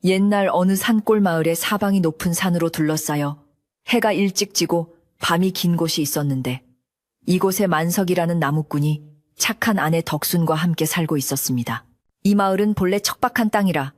옛날 어느 산골 마을에 사방이 높은 산으로 둘러싸여 해가 일찍 지고 밤이 긴 곳이 있었는데 이곳에 만석이라는 나무꾼이 착한 아내 덕순과 함께 살고 있었습니다. 이 마을은 본래 척박한 땅이라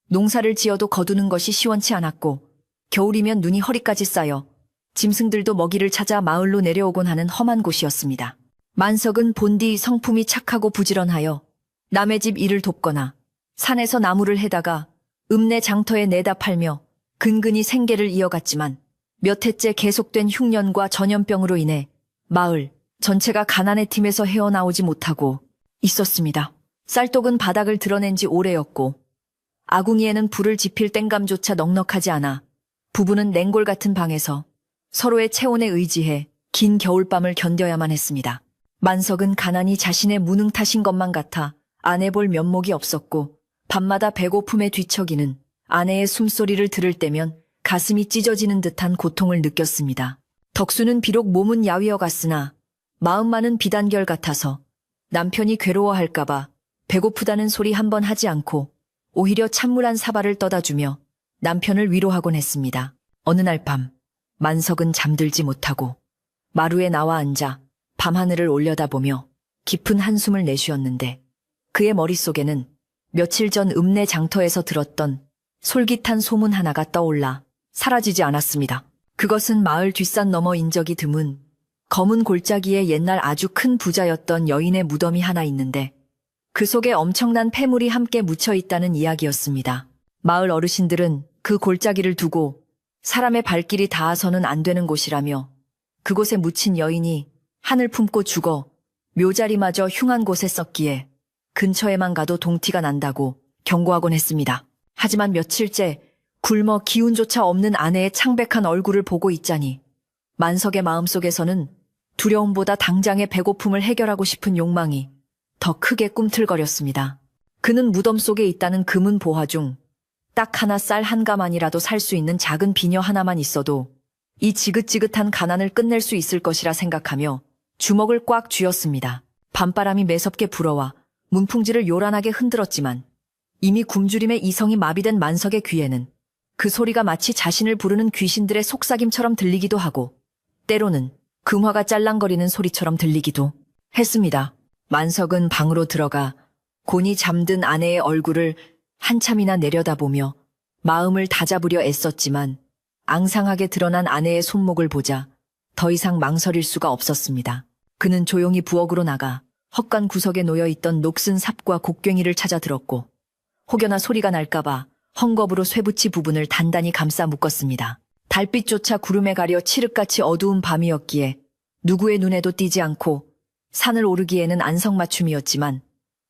농사를 지어도 거두는 것이 시원치 않았고 겨울이면 눈이 허리까지 쌓여 짐승들도 먹이를 찾아 마을로 내려오곤 하는 험한 곳이었습니다. 만석은 본디 성품이 착하고 부지런하여 남의 집 일을 돕거나 산에서 나무를 해다가 읍내 장터에 내다 팔며 근근히 생계를 이어갔지만 몇 해째 계속된 흉년과 전염병으로 인해 마을 전체가 가난의 팀에서 헤어나오지 못하고 있었습니다. 쌀독은 바닥을 드러낸 지 오래였고 아궁이에는 불을 지필 땡감조차 넉넉하지 않아 부부는 냉골 같은 방에서 서로의 체온에 의지해 긴 겨울밤을 견뎌야만 했습니다. 만석은 가난이 자신의 무능 탓인 것만 같아 아내 볼 면목이 없었고 밤마다 배고픔에 뒤척이는 아내의 숨소리를 들을 때면 가슴이 찢어지는 듯한 고통을 느꼈습니다. 덕수는 비록 몸은 야위어 갔으나 마음만은 비단결 같아서 남편이 괴로워할까봐 배고프다는 소리 한 번 하지 않고 오히려 찬물 한 사발을 떠다주며 남편을 위로하곤 했습니다. 어느 날 밤 만석은 잠들지 못하고 마루에 나와 앉아 밤하늘을 올려다보며 깊은 한숨을 내쉬었는데 그의 머릿속에는 며칠 전 읍내 장터에서 들었던 솔깃한 소문 하나가 떠올라 사라지지 않았습니다. 그것은 마을 뒷산 너머 인적이 드문 검은 골짜기에 옛날 아주 큰 부자였던 여인의 무덤이 하나 있는데 그 속에 엄청난 폐물이 함께 묻혀 있다는 이야기였습니다. 마을 어르신들은 그 골짜기를 두고 사람의 발길이 닿아서는 안 되는 곳이라며 그곳에 묻힌 여인이 한을 품고 죽어 묘자리마저 흉한 곳에 썩기에 근처에만 가도 동티가 난다고 경고하곤 했습니다. 하지만 며칠째 굶어 기운조차 없는 아내의 창백한 얼굴을 보고 있자니 만석의 마음속에서는 두려움보다 당장의 배고픔을 해결하고 싶은 욕망이 더 크게 꿈틀거렸습니다. 그는 무덤 속에 있다는 금은 보화 중 딱 하나 쌀 한 가만이라도 살 수 있는 작은 비녀 하나만 있어도 이 지긋지긋한 가난을 끝낼 수 있을 것이라 생각하며 주먹을 꽉 쥐었습니다. 밤바람이 매섭게 불어와 문풍지를 요란하게 흔들었지만 이미 굶주림에 이성이 마비된 만석의 귀에는 그 소리가 마치 자신을 부르는 귀신들의 속삭임처럼 들리기도 하고 때로는 금화가 짤랑거리는 소리처럼 들리기도 했습니다. 만석은 방으로 들어가 곤히 잠든 아내의 얼굴을 한참이나 내려다보며 마음을 다잡으려 애썼지만 앙상하게 드러난 아내의 손목을 보자 더 이상 망설일 수가 없었습니다. 그는 조용히 부엌으로 나가 헛간 구석에 놓여있던 녹슨 삽과 곡괭이를 찾아 들었고 혹여나 소리가 날까봐 헝겊으로 쇠붙이 부분을 단단히 감싸 묶었습니다. 달빛조차 구름에 가려 칠흑같이 어두운 밤이었기에 누구의 눈에도 띄지 않고 산을 오르기에는 안성맞춤이었지만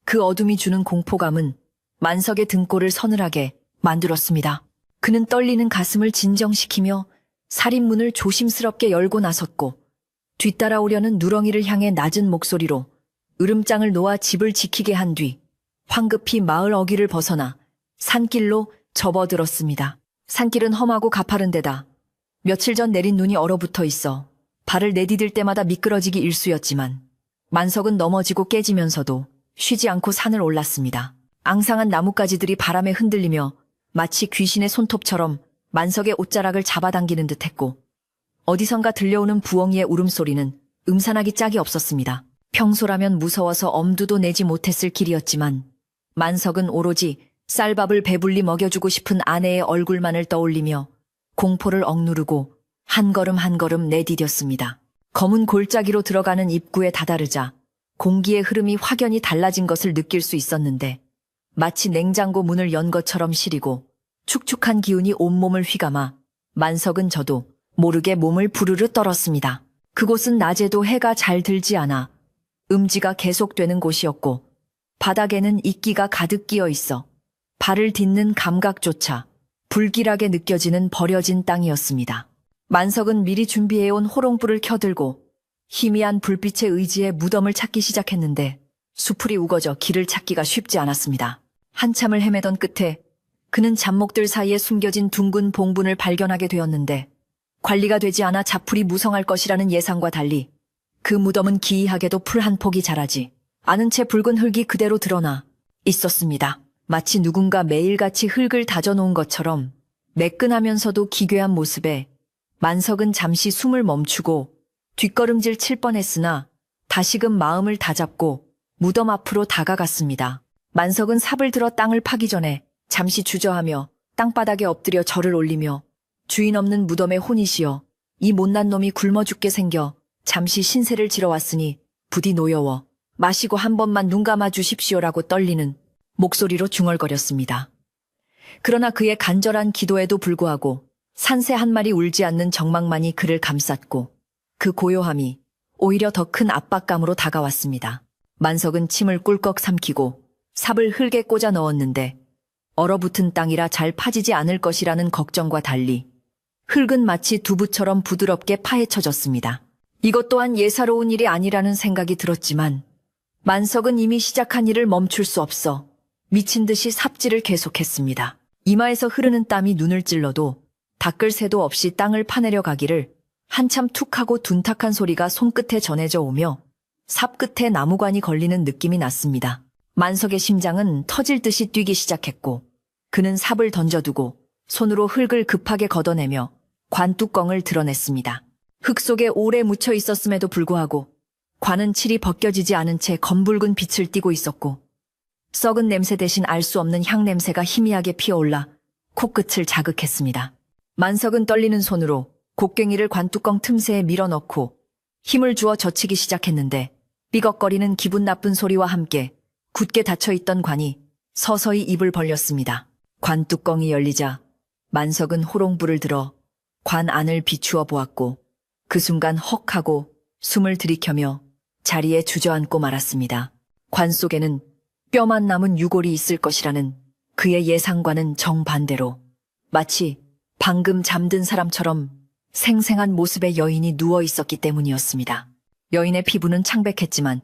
그 어둠이 주는 공포감은 만석의 등골을 서늘하게 만들었습니다. 그는 떨리는 가슴을 진정시키며 살인문을 조심스럽게 열고 나섰고 뒤따라오려는 누렁이를 향해 낮은 목소리로 으름장을 놓아 집을 지키게 한 뒤 황급히 마을 어귀를 벗어나 산길로 접어들었습니다. 산길은 험하고 가파른 데다 며칠 전 내린 눈이 얼어붙어 있어 발을 내디딜 때마다 미끄러지기 일쑤였지만 만석은 넘어지고 깨지면서도 쉬지 않고 산을 올랐습니다. 앙상한 나뭇가지들이 바람에 흔들리며 마치 귀신의 손톱처럼 만석의 옷자락을 잡아당기는 듯했고 어디선가 들려오는 부엉이의 울음소리는 음산하기 짝이 없었습니다. 평소라면 무서워서 엄두도 내지 못했을 길이었지만 만석은 오로지 쌀밥을 배불리 먹여주고 싶은 아내의 얼굴만을 떠올리며 공포를 억누르고 한 걸음 한 걸음 내디뎠습니다. 검은 골짜기로 들어가는 입구에 다다르자 공기의 흐름이 확연히 달라진 것을 느낄 수 있었는데 마치 냉장고 문을 연 것처럼 시리고 축축한 기운이 온몸을 휘감아 만석은 저도 모르게 몸을 부르르 떨었습니다. 그곳은 낮에도 해가 잘 들지 않아 음지가 계속되는 곳이었고 바닥에는 이끼가 가득 끼어 있어 발을 딛는 감각조차 불길하게 느껴지는 버려진 땅이었습니다. 만석은 미리 준비해온 호롱불을 켜들고 희미한 불빛에 의지해 무덤을 찾기 시작했는데 수풀이 우거져 길을 찾기가 쉽지 않았습니다. 한참을 헤매던 끝에 그는 잡목들 사이에 숨겨진 둥근 봉분을 발견하게 되었는데 관리가 되지 않아 자풀이 무성할 것이라는 예상과 달리 그 무덤은 기이하게도 풀 한 폭이 자라지 않은 채 붉은 흙이 그대로 드러나 있었습니다. 마치 누군가 매일같이 흙을 다져놓은 것처럼 매끈하면서도 기괴한 모습에 만석은 잠시 숨을 멈추고 뒷걸음질 칠 뻔했으나 다시금 마음을 다잡고 무덤 앞으로 다가갔습니다. 만석은 삽을 들어 땅을 파기 전에 잠시 주저하며 땅바닥에 엎드려 절을 올리며 주인 없는 무덤에 혼이시여 이 못난 놈이 굶어 죽게 생겨 잠시 신세를 지러 왔으니 부디 노여워 마시고 한 번만 눈 감아 주십시오라고 떨리는 목소리로 중얼거렸습니다. 그러나 그의 간절한 기도에도 불구하고 산새 한 마리 울지 않는 정막만이 그를 감쌌고 그 고요함이 오히려 더 큰 압박감으로 다가왔습니다. 만석은 침을 꿀꺽 삼키고 삽을 흙에 꽂아 넣었는데 얼어붙은 땅이라 잘 파지지 않을 것이라는 걱정과 달리 흙은 마치 두부처럼 부드럽게 파헤쳐졌습니다. 이것 또한 예사로운 일이 아니라는 생각이 들었지만 만석은 이미 시작한 일을 멈출 수 없어 미친 듯이 삽질을 계속했습니다. 이마에서 흐르는 땀이 눈을 찔러도 닦을 새도 없이 땅을 파내려 가기를 한참 툭하고 둔탁한 소리가 손끝에 전해져 오며 삽 끝에 나무관이 걸리는 느낌이 났습니다. 만석의 심장은 터질 듯이 뛰기 시작했고 그는 삽을 던져두고 손으로 흙을 급하게 걷어내며 관뚜껑을 드러냈습니다. 흙 속에 오래 묻혀 있었음에도 불구하고 관은 칠이 벗겨지지 않은 채 검붉은 빛을 띠고 있었고 썩은 냄새 대신 알 수 없는 향 냄새가 희미하게 피어올라 코끝을 자극했습니다. 만석은 떨리는 손으로 곡괭이를 관뚜껑 틈새에 밀어넣고 힘을 주어 젖히기 시작했는데 삐걱거리는 기분 나쁜 소리와 함께 굳게 닫혀있던 관이 서서히 입을 벌렸습니다. 관뚜껑이 열리자 만석은 호롱불을 들어 관 안을 비추어 보았고 그 순간 헉 하고 숨을 들이켜며 자리에 주저앉고 말았습니다. 관 속에는 뼈만 남은 유골이 있을 것이라는 그의 예상과는 정반대로 마치 방금 잠든 사람처럼 생생한 모습의 여인이 누워 있었기 때문이었습니다. 여인의 피부는 창백했지만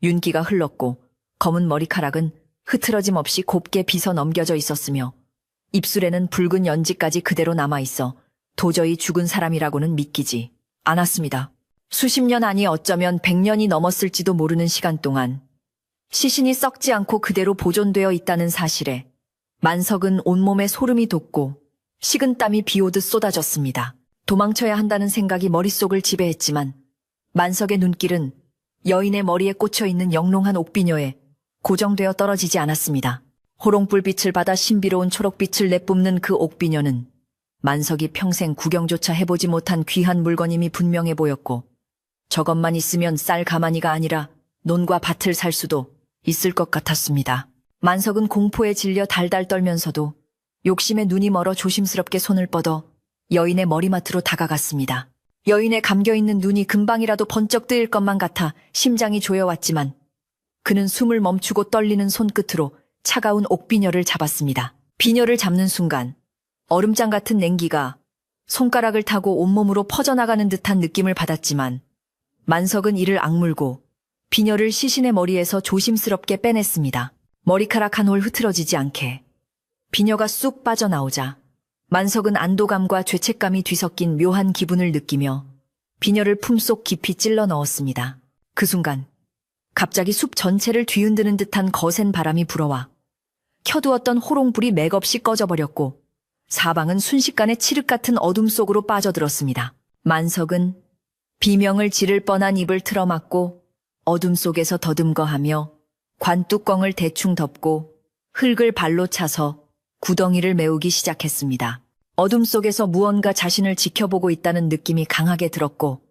윤기가 흘렀고 검은 머리카락은 흐트러짐 없이 곱게 빗어 넘겨져 있었으며 입술에는 붉은 연지까지 그대로 남아있어 도저히 죽은 사람이라고는 믿기지 않았습니다. 수십 년 아니 어쩌면 100년이 넘었을지도 모르는 시간 동안 시신이 썩지 않고 그대로 보존되어 있다는 사실에 만석은 온몸에 소름이 돋고 식은땀이 비오듯 쏟아졌습니다. 도망쳐야 한다는 생각이 머릿속을 지배했지만 만석의 눈길은 여인의 머리에 꽂혀있는 영롱한 옥비녀에 고정되어 떨어지지 않았습니다. 호롱불빛을 받아 신비로운 초록빛을 내뿜는 그 옥비녀는 만석이 평생 구경조차 해보지 못한 귀한 물건임이 분명해 보였고 저것만 있으면 쌀 가마니가 아니라 논과 밭을 살 수도 있을 것 같았습니다. 만석은 공포에 질려 달달 떨면서도 욕심에 눈이 멀어 조심스럽게 손을 뻗어 여인의 머리맡으로 다가갔습니다. 여인의 감겨있는 눈이 금방이라도 번쩍 뜨일 것만 같아 심장이 조여왔지만 그는 숨을 멈추고 떨리는 손끝으로 차가운 옥비녀를 잡았습니다. 비녀를 잡는 순간 얼음장 같은 냉기가 손가락을 타고 온몸으로 퍼져나가는 듯한 느낌을 받았지만 만석은 이를 악물고 비녀를 시신의 머리에서 조심스럽게 빼냈습니다. 머리카락 한 올 흐트러지지 않게 비녀가 쑥 빠져나오자 만석은 안도감과 죄책감이 뒤섞인 묘한 기분을 느끼며 비녀를 품속 깊이 찔러 넣었습니다. 그 순간 갑자기 숲 전체를 뒤흔드는 듯한 거센 바람이 불어와 켜두었던 호롱불이 맥없이 꺼져버렸고 사방은 순식간에 칠흑 같은 어둠 속으로 빠져들었습니다. 만석은 비명을 지를 뻔한 입을 틀어막고 어둠 속에서 더듬거하며 관뚜껑을 대충 덮고 흙을 발로 차서 구덩이를 메우기 시작했습니다. 어둠 속에서 무언가 자신을 지켜보고 있다는 느낌이 강하게 들었고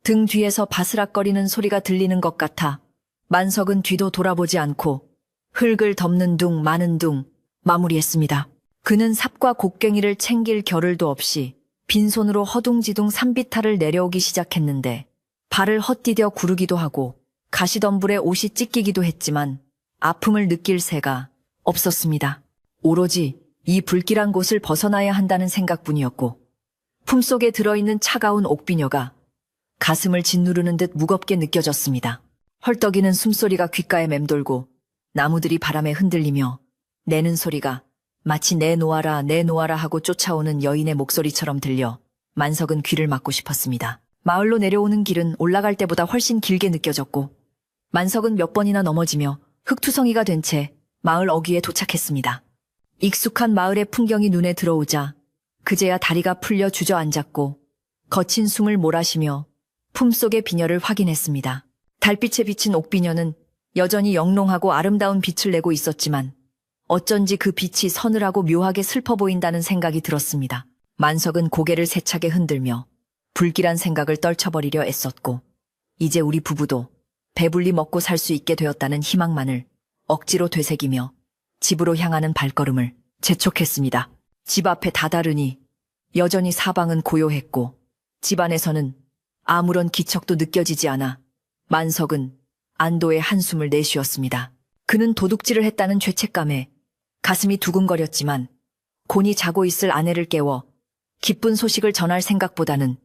등 뒤에서 바스락거리는 소리가 들리는 것 같아 만석은 뒤도 돌아보지 않고 흙을 덮는 둥 마는 둥 마무리했습니다. 그는 삽과 곡괭이를 챙길 겨를도 없이 빈손으로 허둥지둥 산비탈을 내려오기 시작했는데 발을 헛디뎌 구르기도 하고 가시덤불에 옷이 찢기기도 했지만 아픔을 느낄 새가 없었습니다. 오로지 이 불길한 곳을 벗어나야 한다는 생각뿐이었고 품속에 들어있는 차가운 옥비녀가 가슴을 짓누르는 듯 무겁게 느껴졌습니다. 헐떡이는 숨소리가 귓가에 맴돌고 나무들이 바람에 흔들리며 내는 소리가 마치 내놓아라 내놓아라 하고 쫓아오는 여인의 목소리처럼 들려 만석은 귀를 막고 싶었습니다. 마을로 내려오는 길은 올라갈 때보다 훨씬 길게 느껴졌고 만석은 몇 번이나 넘어지며 흙투성이가 된 채 마을 어귀에 도착했습니다. 익숙한 마을의 풍경이 눈에 들어오자 그제야 다리가 풀려 주저앉았고 거친 숨을 몰아쉬며 품속의 비녀를 확인했습니다. 달빛에 비친 옥비녀는 여전히 영롱하고 아름다운 빛을 내고 있었지만 어쩐지 그 빛이 서늘하고 묘하게 슬퍼 보인다는 생각이 들었습니다. 만석은 고개를 세차게 흔들며 불길한 생각을 떨쳐버리려 애썼고 이제 우리 부부도 배불리 먹고 살 수 있게 되었다는 희망만을 억지로 되새기며 집으로 향하는 발걸음을 재촉했습니다. 집 앞에 다다르니 여전히 사방은 고요했고 집안에서는 아무런 기척도 느껴지지 않아 만석은 안도의 한숨을 내쉬었습니다. 그는 도둑질을 했다는 죄책감에 가슴이 두근거렸지만 곤히 자고 있을 아내를 깨워 기쁜 소식을 전할 생각보다는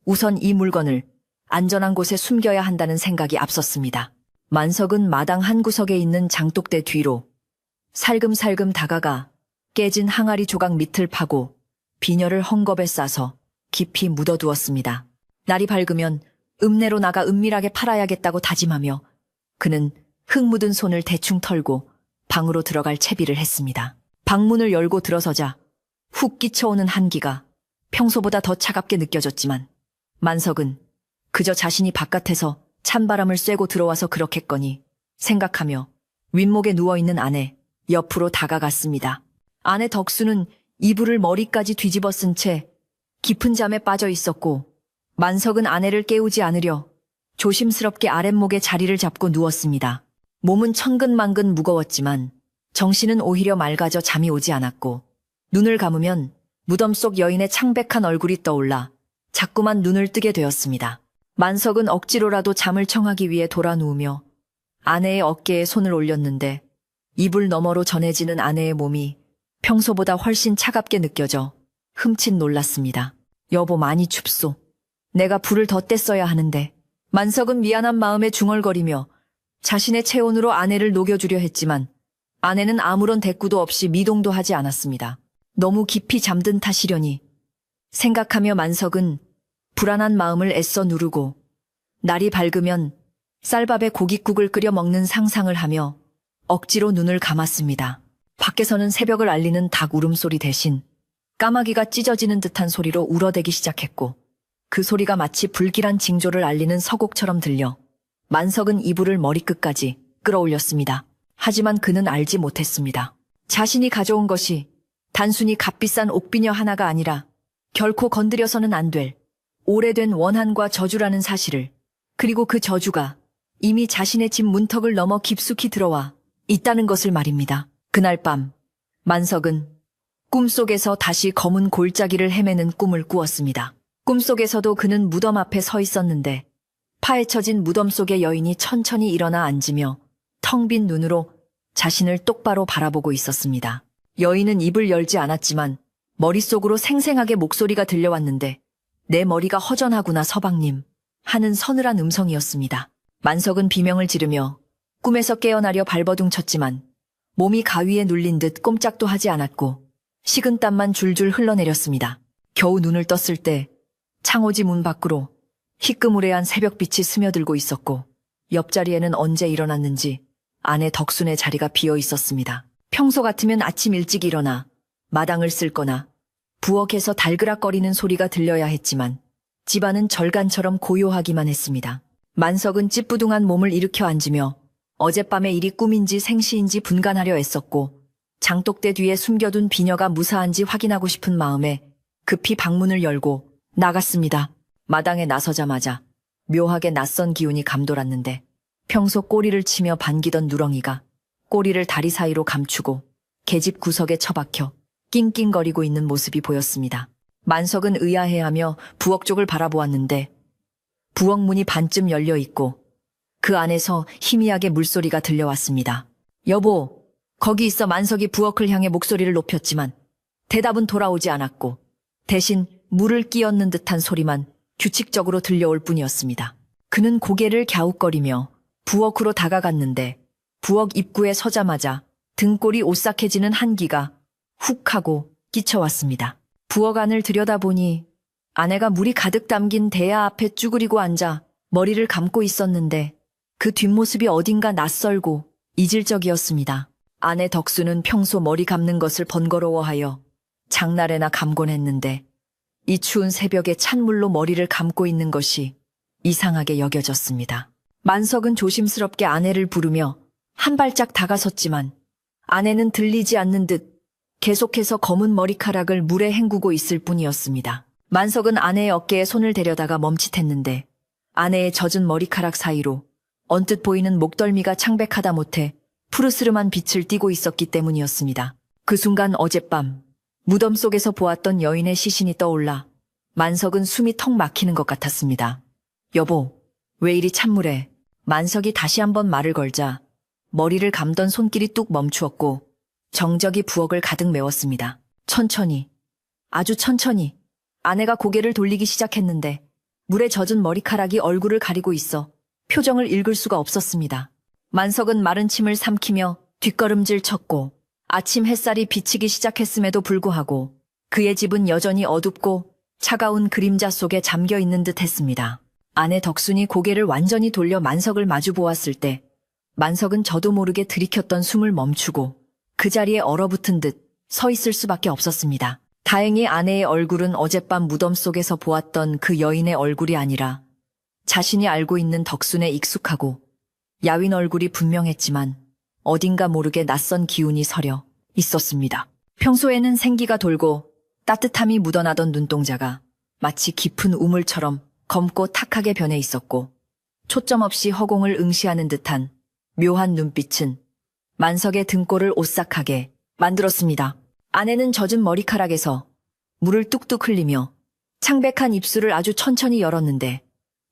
우선 이 물건을 안전한 곳에 숨겨야 한다는 생각이 앞섰습니다. 만석은 마당 한 구석에 있는 장독대 뒤로 살금살금 다가가 깨진 항아리 조각 밑을 파고 비녀를 헝겊에 싸서 깊이 묻어두었습니다. 날이 밝으면 읍내로 나가 은밀하게 팔아야겠다고 다짐하며 그는 흙 묻은 손을 대충 털고 방으로 들어갈 채비를 했습니다. 방문을 열고 들어서자 훅 끼쳐오는 한기가 평소보다 더 차갑게 느껴졌지만 만석은 그저 자신이 바깥에서 찬바람을 쐬고 들어와서 그렇겠거니 생각하며 윗목에 누워있는 아내 옆으로 다가갔습니다. 아내 덕수는 이불을 머리까지 뒤집어 쓴 채 깊은 잠에 빠져 있었고 만석은 아내를 깨우지 않으려 조심스럽게 아랫목에 자리를 잡고 누웠습니다. 몸은 천근만근 무거웠지만 정신은 오히려 맑아져 잠이 오지 않았고 눈을 감으면 무덤 속 여인의 창백한 얼굴이 떠올라 자꾸만 눈을 뜨게 되었습니다. 만석은 억지로라도 잠을 청하기 위해 돌아 누우며 아내의 어깨에 손을 올렸는데 이불 너머로 전해지는 아내의 몸이 평소보다 훨씬 차갑게 느껴져 흠칫 놀랐습니다. 여보 많이 춥소. 내가 불을 더 뗐어야 하는데. 만석은 미안한 마음에 중얼거리며 자신의 체온으로 아내를 녹여주려 했지만 아내는 아무런 대꾸도 없이 미동도 하지 않았습니다. 너무 깊이 잠든 탓이려니 생각하며 만석은 불안한 마음을 애써 누르고 날이 밝으면 쌀밥에 고깃국을 끓여 먹는 상상을 하며 억지로 눈을 감았습니다. 밖에서는 새벽을 알리는 닭 울음소리 대신 까마귀가 찢어지는 듯한 소리로 울어대기 시작했고 그 소리가 마치 불길한 징조를 알리는 서곡처럼 들려 만석은 이불을 머리끝까지 끌어올렸습니다. 하지만 그는 알지 못했습니다. 자신이 가져온 것이 단순히 값비싼 옥비녀 하나가 아니라 결코 건드려서는 안 될 오래된 원한과 저주라는 사실을, 그리고 그 저주가 이미 자신의 집 문턱을 넘어 깊숙이 들어와 있다는 것을 말입니다. 그날 밤 만석은 꿈속에서 다시 검은 골짜기를 헤매는 꿈을 꾸었습니다. 꿈속에서도 그는 무덤 앞에 서 있었는데 파헤쳐진 무덤 속의 여인이 천천히 일어나 앉으며 텅 빈 눈으로 자신을 똑바로 바라보고 있었습니다. 여인은 입을 열지 않았지만 머릿속으로 생생하게 목소리가 들려왔는데 내 머리가 허전하구나 서방님 하는 서늘한 음성이었습니다. 만석은 비명을 지르며 꿈에서 깨어나려 발버둥 쳤지만 몸이 가위에 눌린 듯 꼼짝도 하지 않았고 식은땀만 줄줄 흘러내렸습니다. 겨우 눈을 떴을 때 창호지 문 밖으로 희끄무레한 새벽빛이 스며들고 있었고 옆자리에는 언제 일어났는지 아내 덕순의 자리가 비어 있었습니다. 평소 같으면 아침 일찍 일어나 마당을 쓸거나 부엌에서 달그락거리는 소리가 들려야 했지만 집안은 절간처럼 고요하기만 했습니다. 만석은 찌뿌둥한 몸을 일으켜 앉으며 어젯밤의 일이 꿈인지 생시인지 분간하려 애썼고 장독대 뒤에 숨겨둔 비녀가 무사한지 확인하고 싶은 마음에 급히 방문을 열고 나갔습니다. 마당에 나서자마자 묘하게 낯선 기운이 감돌았는데 평소 꼬리를 치며 반기던 누렁이가 꼬리를 다리 사이로 감추고 계집 구석에 처박혀 낑낑거리고 있는 모습이 보였습니다. 만석은 의아해하며 부엌 쪽을 바라보았는데 부엌 문이 반쯤 열려 있고 그 안에서 희미하게 물소리가 들려왔습니다. 여보, 거기 있어. 만석이 부엌을 향해 목소리를 높였지만 대답은 돌아오지 않았고 대신 물을 끼얹는 듯한 소리만 규칙적으로 들려올 뿐이었습니다. 그는 고개를 갸웃거리며 부엌으로 다가갔는데 부엌 입구에 서자마자 등골이 오싹해지는 한기가 훅 하고 끼쳐왔습니다. 부엌 안을 들여다보니 아내가 물이 가득 담긴 대야 앞에 쭈그리고 앉아 머리를 감고 있었는데 그 뒷모습이 어딘가 낯설고 이질적이었습니다. 아내 덕수는 평소 머리 감는 것을 번거로워하여 장날에나 감곤 했는데 이 추운 새벽에 찬물로 머리를 감고 있는 것이 이상하게 여겨졌습니다. 만석은 조심스럽게 아내를 부르며 한 발짝 다가섰지만 아내는 들리지 않는 듯 계속해서 검은 머리카락을 물에 헹구고 있을 뿐이었습니다. 만석은 아내의 어깨에 손을 대려다가 멈칫했는데 아내의 젖은 머리카락 사이로 언뜻 보이는 목덜미가 창백하다 못해 푸르스름한 빛을 띠고 있었기 때문이었습니다. 그 순간 어젯밤 무덤 속에서 보았던 여인의 시신이 떠올라 만석은 숨이 턱 막히는 것 같았습니다. 여보, 왜 이리 찬물에? 만석이 다시 한번 말을 걸자 머리를 감던 손길이 뚝 멈추었고 정적이 부엌을 가득 메웠습니다. 천천히, 아주 천천히 아내가 고개를 돌리기 시작했는데 물에 젖은 머리카락이 얼굴을 가리고 있어 표정을 읽을 수가 없었습니다. 만석은 마른 침을 삼키며 뒷걸음질 쳤고 아침 햇살이 비치기 시작했음에도 불구하고 그의 집은 여전히 어둡고 차가운 그림자 속에 잠겨 있는 듯 했습니다. 아내 덕순이 고개를 완전히 돌려 만석을 마주 보았을 때 만석은 저도 모르게 들이켰던 숨을 멈추고 그 자리에 얼어붙은 듯 서 있을 수밖에 없었습니다. 다행히 아내의 얼굴은 어젯밤 무덤 속에서 보았던 그 여인의 얼굴이 아니라 자신이 알고 있는 덕순의 익숙하고 야윈 얼굴이 분명했지만 어딘가 모르게 낯선 기운이 서려 있었습니다. 평소에는 생기가 돌고 따뜻함이 묻어나던 눈동자가 마치 깊은 우물처럼 검고 탁하게 변해 있었고 초점 없이 허공을 응시하는 듯한 묘한 눈빛은 만석의 등골을 오싹하게 만들었습니다. 아내는 젖은 머리카락에서 물을 뚝뚝 흘리며 창백한 입술을 아주 천천히 열었는데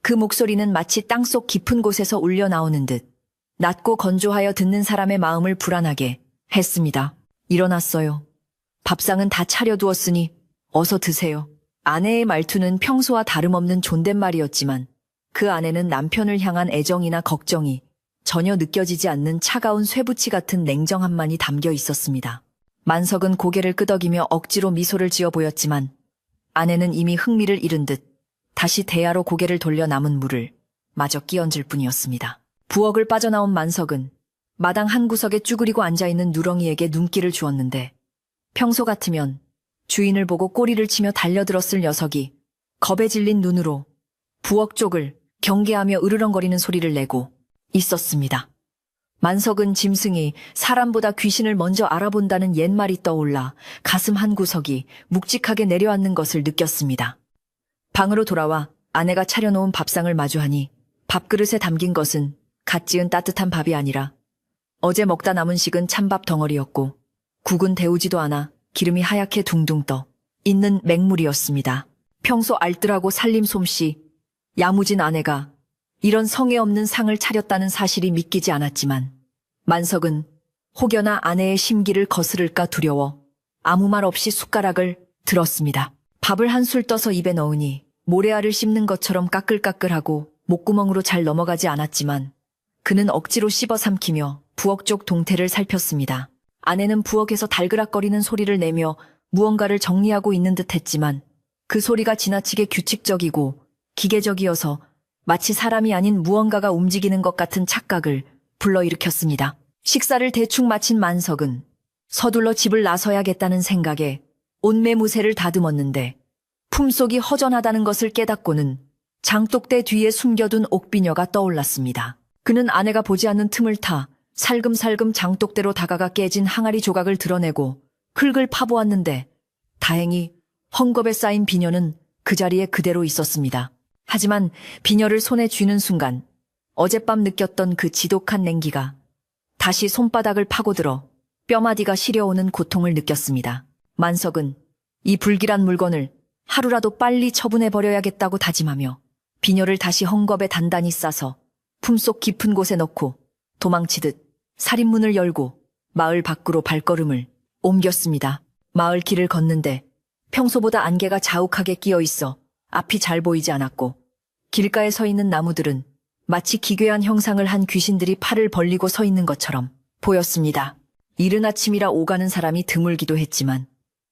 그 목소리는 마치 땅속 깊은 곳에서 울려 나오는 듯 낮고 건조하여 듣는 사람의 마음을 불안하게 했습니다. 일어났어요. 밥상은 다 차려두었으니 어서 드세요. 아내의 말투는 평소와 다름없는 존댓말이었지만 그 안에는 남편을 향한 애정이나 걱정이 전혀 느껴지지 않는 차가운 쇠붙이 같은 냉정함만이 담겨 있었습니다. 만석은 고개를 끄덕이며 억지로 미소를 지어 보였지만 아내는 이미 흥미를 잃은 듯 다시 대야로 고개를 돌려 남은 물을 마저 끼얹을 뿐이었습니다. 부엌을 빠져나온 만석은 마당 한 구석에 쭈그리고 앉아있는 누렁이에게 눈길을 주었는데 평소 같으면 주인을 보고 꼬리를 치며 달려들었을 녀석이 겁에 질린 눈으로 부엌 쪽을 경계하며 으르렁거리는 소리를 내고 있었습니다. 만석은 짐승이 사람보다 귀신을 먼저 알아본다는 옛말이 떠올라 가슴 한 구석이 묵직하게 내려앉는 것을 느꼈습니다. 방으로 돌아와 아내가 차려놓은 밥상을 마주하니 밥그릇에 담긴 것은 갓 지은 따뜻한 밥이 아니라 어제 먹다 남은 식은 찬밥 덩어리였고 국은 데우지도 않아 기름이 하얗게 둥둥 떠 있는 맹물이었습니다. 평소 알뜰하고 살림 솜씨 야무진 아내가 이런 성의 없는 상을 차렸다는 사실이 믿기지 않았지만 만석은 혹여나 아내의 심기를 거스를까 두려워 아무 말 없이 숟가락을 들었습니다. 밥을 한 술 떠서 입에 넣으니 모래알을 씹는 것처럼 까끌까끌하고 목구멍으로 잘 넘어가지 않았지만 그는 억지로 씹어 삼키며 부엌 쪽 동태를 살폈습니다. 아내는 부엌에서 달그락거리는 소리를 내며 무언가를 정리하고 있는 듯 했지만 그 소리가 지나치게 규칙적이고 기계적이어서 마치 사람이 아닌 무언가가 움직이는 것 같은 착각을 불러일으켰습니다. 식사를 대충 마친 만석은 서둘러 집을 나서야겠다는 생각에 온매무새를 다듬었는데 품속이 허전하다는 것을 깨닫고는 장독대 뒤에 숨겨둔 옥비녀가 떠올랐습니다. 그는 아내가 보지 않는 틈을 타 살금살금 장독대로 다가가 깨진 항아리 조각을 드러내고 흙을 파보았는데 다행히 헝겊에 쌓인 비녀는 그 자리에 그대로 있었습니다. 하지만 비녀를 손에 쥐는 순간 어젯밤 느꼈던 그 지독한 냉기가 다시 손바닥을 파고들어 뼈마디가 시려오는 고통을 느꼈습니다. 만석은 이 불길한 물건을 하루라도 빨리 처분해버려야겠다고 다짐하며 비녀를 다시 헝겊에 단단히 싸서 품속 깊은 곳에 넣고 도망치듯 살인문을 열고 마을 밖으로 발걸음을 옮겼습니다. 마을 길을 걷는데 평소보다 안개가 자욱하게 끼어 있어 앞이 잘 보이지 않았고 길가에 서 있는 나무들은 마치 기괴한 형상을 한 귀신들이 팔을 벌리고 서 있는 것처럼 보였습니다. 이른 아침이라 오가는 사람이 드물기도 했지만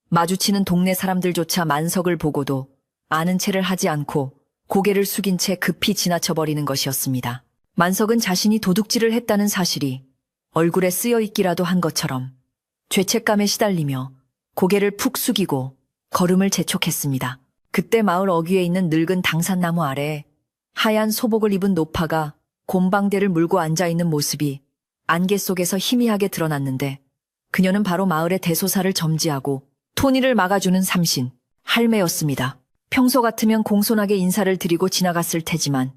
마주치는 동네 사람들조차 만석을 보고도 아는 체를 하지 않고 고개를 숙인 채 급히 지나쳐버리는 것이었습니다. 만석은 자신이 도둑질을 했다는 사실이 얼굴에 쓰여 있기라도 한 것처럼 죄책감에 시달리며 고개를 푹 숙이고 걸음을 재촉했습니다. 그때 마을 어귀에 있는 늙은 당산나무 아래에 하얀 소복을 입은 노파가 곰방대를 물고 앉아있는 모습이 안개 속에서 희미하게 드러났는데 그녀는 바로 마을의 대소사를 점지하고 토니를 막아주는 삼신, 할매였습니다. 평소 같으면 공손하게 인사를 드리고 지나갔을 테지만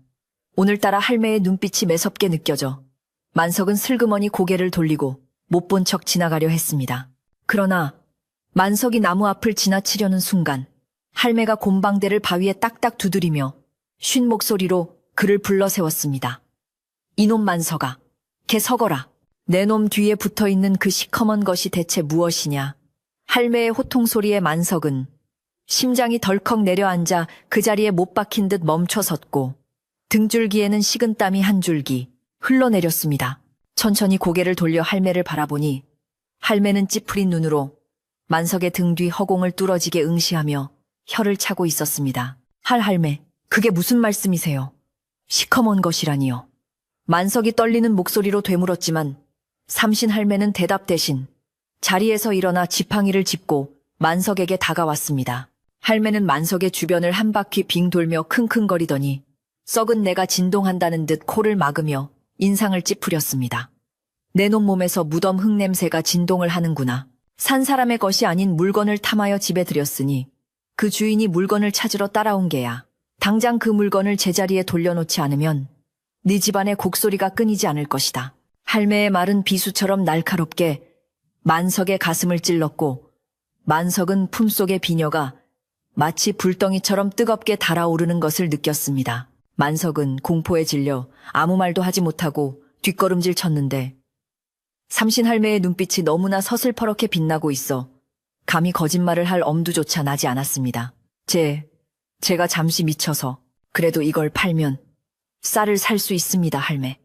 오늘따라 할매의 눈빛이 매섭게 느껴져 만석은 슬그머니 고개를 돌리고 못 본 척 지나가려 했습니다. 그러나 만석이 나무 앞을 지나치려는 순간 할매가 곰방대를 바위에 딱딱 두드리며 쉰 목소리로 그를 불러 세웠습니다. 이놈 만석아, 개 서거라. 내 놈 뒤에 붙어있는 그 시커먼 것이 대체 무엇이냐. 할매의 호통소리에 만석은 심장이 덜컥 내려앉아 그 자리에 못 박힌 듯 멈춰섰고 등줄기에는 식은땀이 한 줄기 흘러내렸습니다. 천천히 고개를 돌려 할매를 바라보니 할매는 찌푸린 눈으로 만석의 등 뒤 허공을 뚫어지게 응시하며 혀를 차고 있었습니다. 할매, 그게 무슨 말씀이세요? 시커먼 것이라니요. 만석이 떨리는 목소리로 되물었지만 삼신 할매는 대답 대신 자리에서 일어나 지팡이를 짚고 만석에게 다가왔습니다. 할매는 만석의 주변을 한 바퀴 빙 돌며 킁킁거리더니 썩은 내가 진동한다는 듯 코를 막으며 인상을 찌푸렸습니다. 내 놈 몸에서 무덤 흙냄새가 진동을 하는구나. 산 사람의 것이 아닌 물건을 탐하여 집에 들였으니 그 주인이 물건을 찾으러 따라온 게야. 당장 그 물건을 제자리에 돌려놓지 않으면 네 집안의 곡소리가 끊이지 않을 것이다. 할매의 말은 비수처럼 날카롭게 만석의 가슴을 찔렀고 만석은 품속의 비녀가 마치 불덩이처럼 뜨겁게 달아오르는 것을 느꼈습니다. 만석은 공포에 질려 아무 말도 하지 못하고 뒷걸음질 쳤는데 삼신 할매의 눈빛이 너무나 서슬퍼렇게 빛나고 있어 감히 거짓말을 할 엄두조차 나지 않았습니다. 제가 잠시 미쳐서 그래도 이걸 팔면 쌀을 살 수 있습니다, 할매.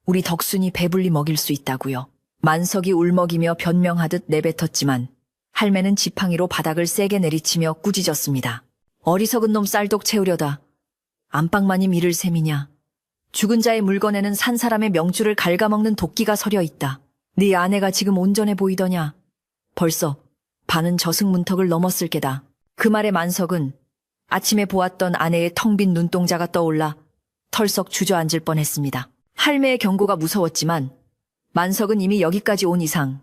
우리 덕순이 배불리 먹일 수 있다고요. 만석이 울먹이며 변명하듯 내뱉었지만 할매는 지팡이로 바닥을 세게 내리치며 꾸짖었습니다. 어리석은 놈 쌀독 채우려다 안방마님 이를 셈이냐. 죽은 자의 물건에는 산 사람의 명주를 갉아먹는 도끼가 서려 있다. 네 아내가 지금 온전해 보이더냐. 벌써 반은 저승문턱을 넘었을 게다. 그 말에 만석은 아침에 보았던 아내의 텅 빈 눈동자가 떠올라 털썩 주저앉을 뻔했습니다. 할매의 경고가 무서웠지만 만석은 이미 여기까지 온 이상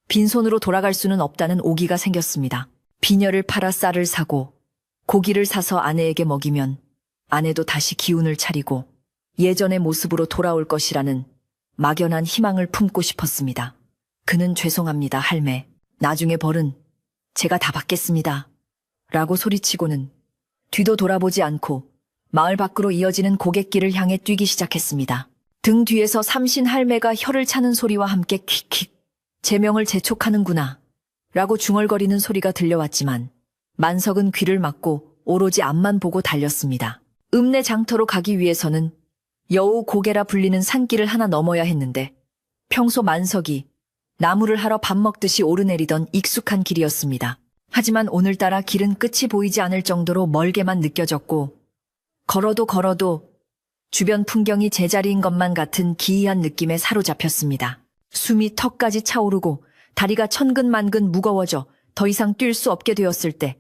빈손으로 돌아갈 수는 없다는 오기가 생겼습니다. 비녀를 팔아 쌀을 사고 고기를 사서 아내에게 먹이면 아내도 다시 기운을 차리고 예전의 모습으로 돌아올 것이라는 막연한 희망을 품고 싶었습니다. 그는 죄송합니다, 할매. 나중에 벌은 제가 다 받겠습니다. 라고 소리치고는 뒤도 돌아보지 않고 마을 밖으로 이어지는 고갯길을 향해 뛰기 시작했습니다. 등 뒤에서 삼신 할매가 혀를 차는 소리와 함께 킥킥 제명을 재촉하는구나 라고 중얼거리는 소리가 들려왔지만 만석은 귀를 막고 오로지 앞만 보고 달렸습니다. 읍내 장터로 가기 위해서는 여우 고개라 불리는 산길을 하나 넘어야 했는데 평소 만석이 나무를 하러 밥 먹듯이 오르내리던 익숙한 길이었습니다. 하지만 오늘따라 길은 끝이 보이지 않을 정도로 멀게만 느껴졌고 걸어도 주변 풍경이 제자리인 것만 같은 기이한 느낌에 사로잡혔습니다. 숨이 턱까지 차오르고 다리가 천근만근 무거워져 더 이상 뛸 수 없게 되었을 때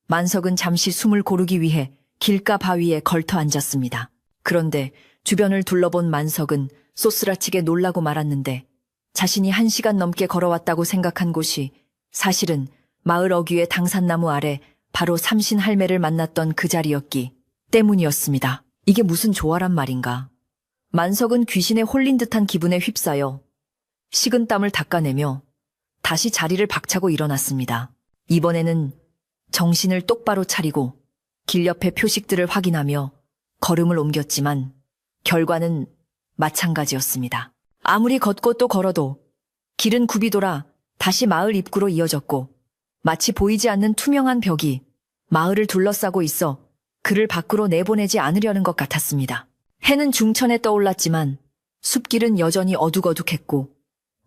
만석은 잠시 숨을 고르기 위해 길가 바위에 걸터 앉았습니다. 그런데 주변을 둘러본 만석은 쏘스라치게 놀라고 말았는데 자신이 1시간 넘게 걸어왔다고 생각한 곳이 사실은 마을 어귀의 당산나무 아래 바로 삼신 할매를 만났던 그 자리였기 때문이었습니다. 이게 무슨 조화란 말인가. 만석은 귀신에 홀린 듯한 기분에 휩싸여 식은땀을 닦아내며 다시 자리를 박차고 일어났습니다. 이번에는 정신을 똑바로 차리고 길 옆의 표식들을 확인하며 걸음을 옮겼지만 결과는 마찬가지였습니다. 아무리 걷고 또 걸어도 길은 굽이 돌아 다시 마을 입구로 이어졌고 마치 보이지 않는 투명한 벽이 마을을 둘러싸고 있어 그를 밖으로 내보내지 않으려는 것 같았습니다. 해는 중천에 떠올랐지만 숲길은 여전히 어둑어둑했고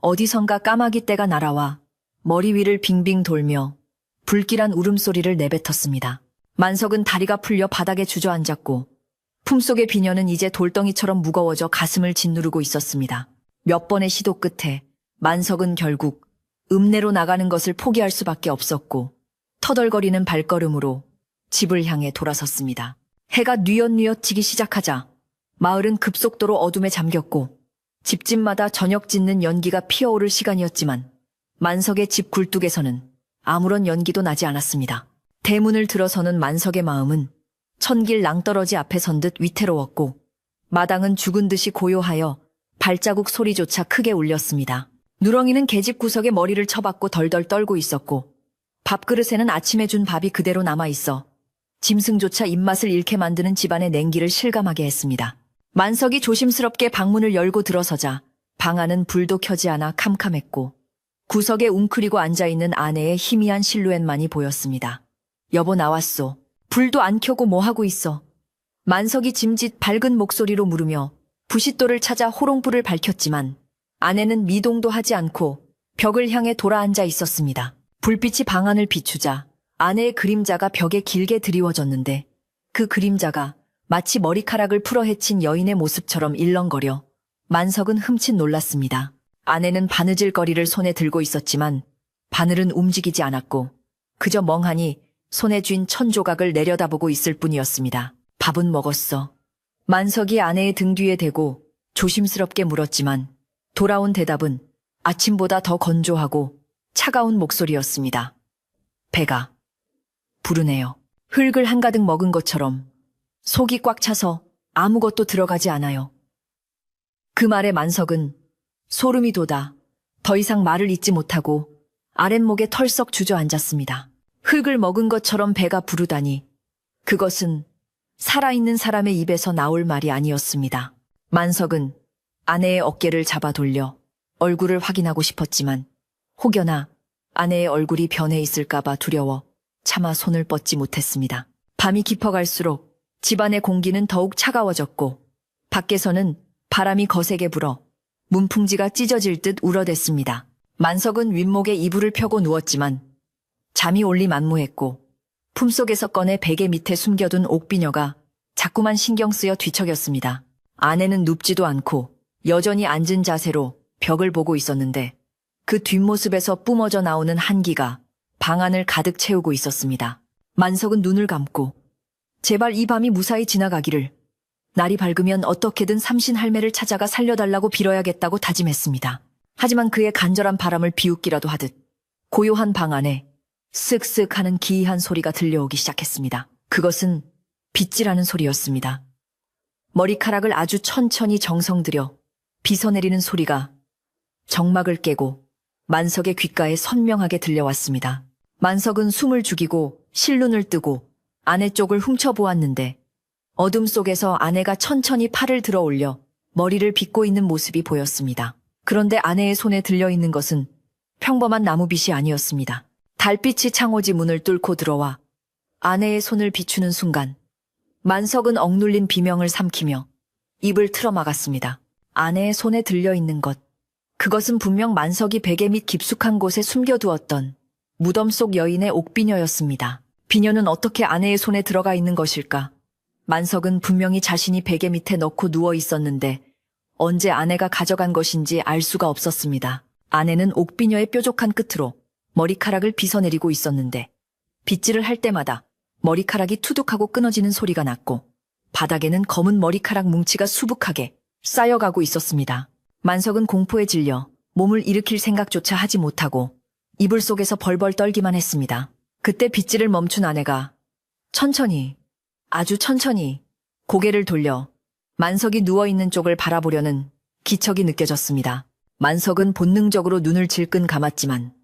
어디선가 까마귀 떼가 날아와 머리 위를 빙빙 돌며 불길한 울음소리를 내뱉었습니다. 만석은 다리가 풀려 바닥에 주저앉았고 품속의 비녀는 이제 돌덩이처럼 무거워져 가슴을 짓누르고 있었습니다. 몇 번의 시도 끝에 만석은 결국 읍내로 나가는 것을 포기할 수밖에 없었고 터덜거리는 발걸음으로 집을 향해 돌아섰습니다. 해가 뉘엿뉘엿 지기 시작하자 마을은 급속도로 어둠에 잠겼고 집집마다 저녁 짓는 연기가 피어오를 시간이었지만 만석의 집 굴뚝에서는 아무런 연기도 나지 않았습니다. 대문을 들어서는 만석의 마음은 천길 낭떠러지 앞에 선 듯 위태로웠고 마당은 죽은 듯이 고요하여 발자국 소리조차 크게 울렸습니다. 누렁이는 계집 구석에 머리를 쳐박고 덜덜 떨고 있었고 밥그릇에는 아침에 준 밥이 그대로 남아있어 짐승조차 입맛을 잃게 만드는 집안의 냉기를 실감하게 했습니다. 만석이 조심스럽게 방문을 열고 들어서자 방 안은 불도 켜지 않아 캄캄했고 구석에 웅크리고 앉아있는 아내의 희미한 실루엣만이 보였습니다. 여보 나왔소. 불도 안 켜고 뭐하고 있어? 만석이 짐짓 밝은 목소리로 물으며 부싯돌을 찾아 호롱불을 밝혔지만 아내는 미동도 하지 않고 벽을 향해 돌아앉아 있었습니다. 불빛이 방 안을 비추자 아내의 그림자가 벽에 길게 드리워졌는데 그 그림자가 마치 머리카락을 풀어헤친 여인의 모습처럼 일렁거려 만석은 흠칫 놀랐습니다. 아내는 바느질거리를 손에 들고 있었지만 바늘은 움직이지 않았고 그저 멍하니 손에 쥔 천조각을 내려다보고 있을 뿐이었습니다. 밥은 먹었어. 만석이 아내의 등 뒤에 대고 조심스럽게 물었지만 돌아온 대답은 아침보다 더 건조하고 차가운 목소리였습니다. 배가 부르네요. 흙을 한가득 먹은 것처럼 속이 꽉 차서 아무것도 들어가지 않아요. 그 말에 만석은 소름이 돋아 더 이상 말을 잇지 못하고 아랫목에 털썩 주저앉았습니다. 흙을 먹은 것처럼 배가 부르다니 그것은 살아있는 사람의 입에서 나올 말이 아니었습니다. 만석은 아내의 어깨를 잡아 돌려 얼굴을 확인하고 싶었지만 혹여나 아내의 얼굴이 변해 있을까봐 두려워 차마 손을 뻗지 못했습니다. 밤이 깊어갈수록 집안의 공기는 더욱 차가워졌고 밖에서는 바람이 거세게 불어 문풍지가 찢어질 듯 울어댔습니다. 만석은 윗목에 이불을 펴고 누웠지만 잠이 올리 만무했고 품속에서 꺼내 베개 밑에 숨겨둔 옥비녀가 자꾸만 신경 쓰여 뒤척였습니다. 아내는 눕지도 않고 여전히 앉은 자세로 벽을 보고 있었는데 그 뒷모습에서 뿜어져 나오는 한기가 방 안을 가득 채우고 있었습니다. 만석은 눈을 감고 제발 이 밤이 무사히 지나가기를, 날이 밝으면 어떻게든 삼신 할매를 찾아가 살려달라고 빌어야겠다고 다짐했습니다. 하지만 그의 간절한 바람을 비웃기라도 하듯 고요한 방 안에 쓱쓱 하는 기이한 소리가 들려오기 시작했습니다. 그것은 빗질하는 소리였습니다. 머리카락을 아주 천천히 정성 들여 빗어내리는 소리가 정막을 깨고 만석의 귓가에 선명하게 들려왔습니다. 만석은 숨을 죽이고 실눈을 뜨고 아내 쪽을 훔쳐보았는데 어둠 속에서 아내가 천천히 팔을 들어 올려 머리를 빗고 있는 모습이 보였습니다. 그런데 아내의 손에 들려있는 것은 평범한 나무빗이 아니었습니다. 달빛이 창호지 문을 뚫고 들어와 아내의 손을 비추는 순간 만석은 억눌린 비명을 삼키며 입을 틀어막았습니다. 아내의 손에 들려있는 것, 그것은 분명 만석이 베개 밑 깊숙한 곳에 숨겨두었던 무덤 속 여인의 옥비녀였습니다. 비녀는 어떻게 아내의 손에 들어가 있는 것일까? 만석은 분명히 자신이 베개 밑에 넣고 누워 있었는데 언제 아내가 가져간 것인지 알 수가 없었습니다. 아내는 옥비녀의 뾰족한 끝으로 머리카락을 빗어내리고 있었는데 빗질을 할 때마다 머리카락이 투둑하고 끊어지는 소리가 났고 바닥에는 검은 머리카락 뭉치가 수북하게 쌓여가고 있었습니다. 만석은 공포에 질려 몸을 일으킬 생각조차 하지 못하고 이불 속에서 벌벌 떨기만 했습니다. 그때 빗질을 멈춘 아내가 천천히, 아주 천천히 고개를 돌려 만석이 누워있는 쪽을 바라보려는 기척이 느껴졌습니다. 만석은 본능적으로 눈을 질끈 감았지만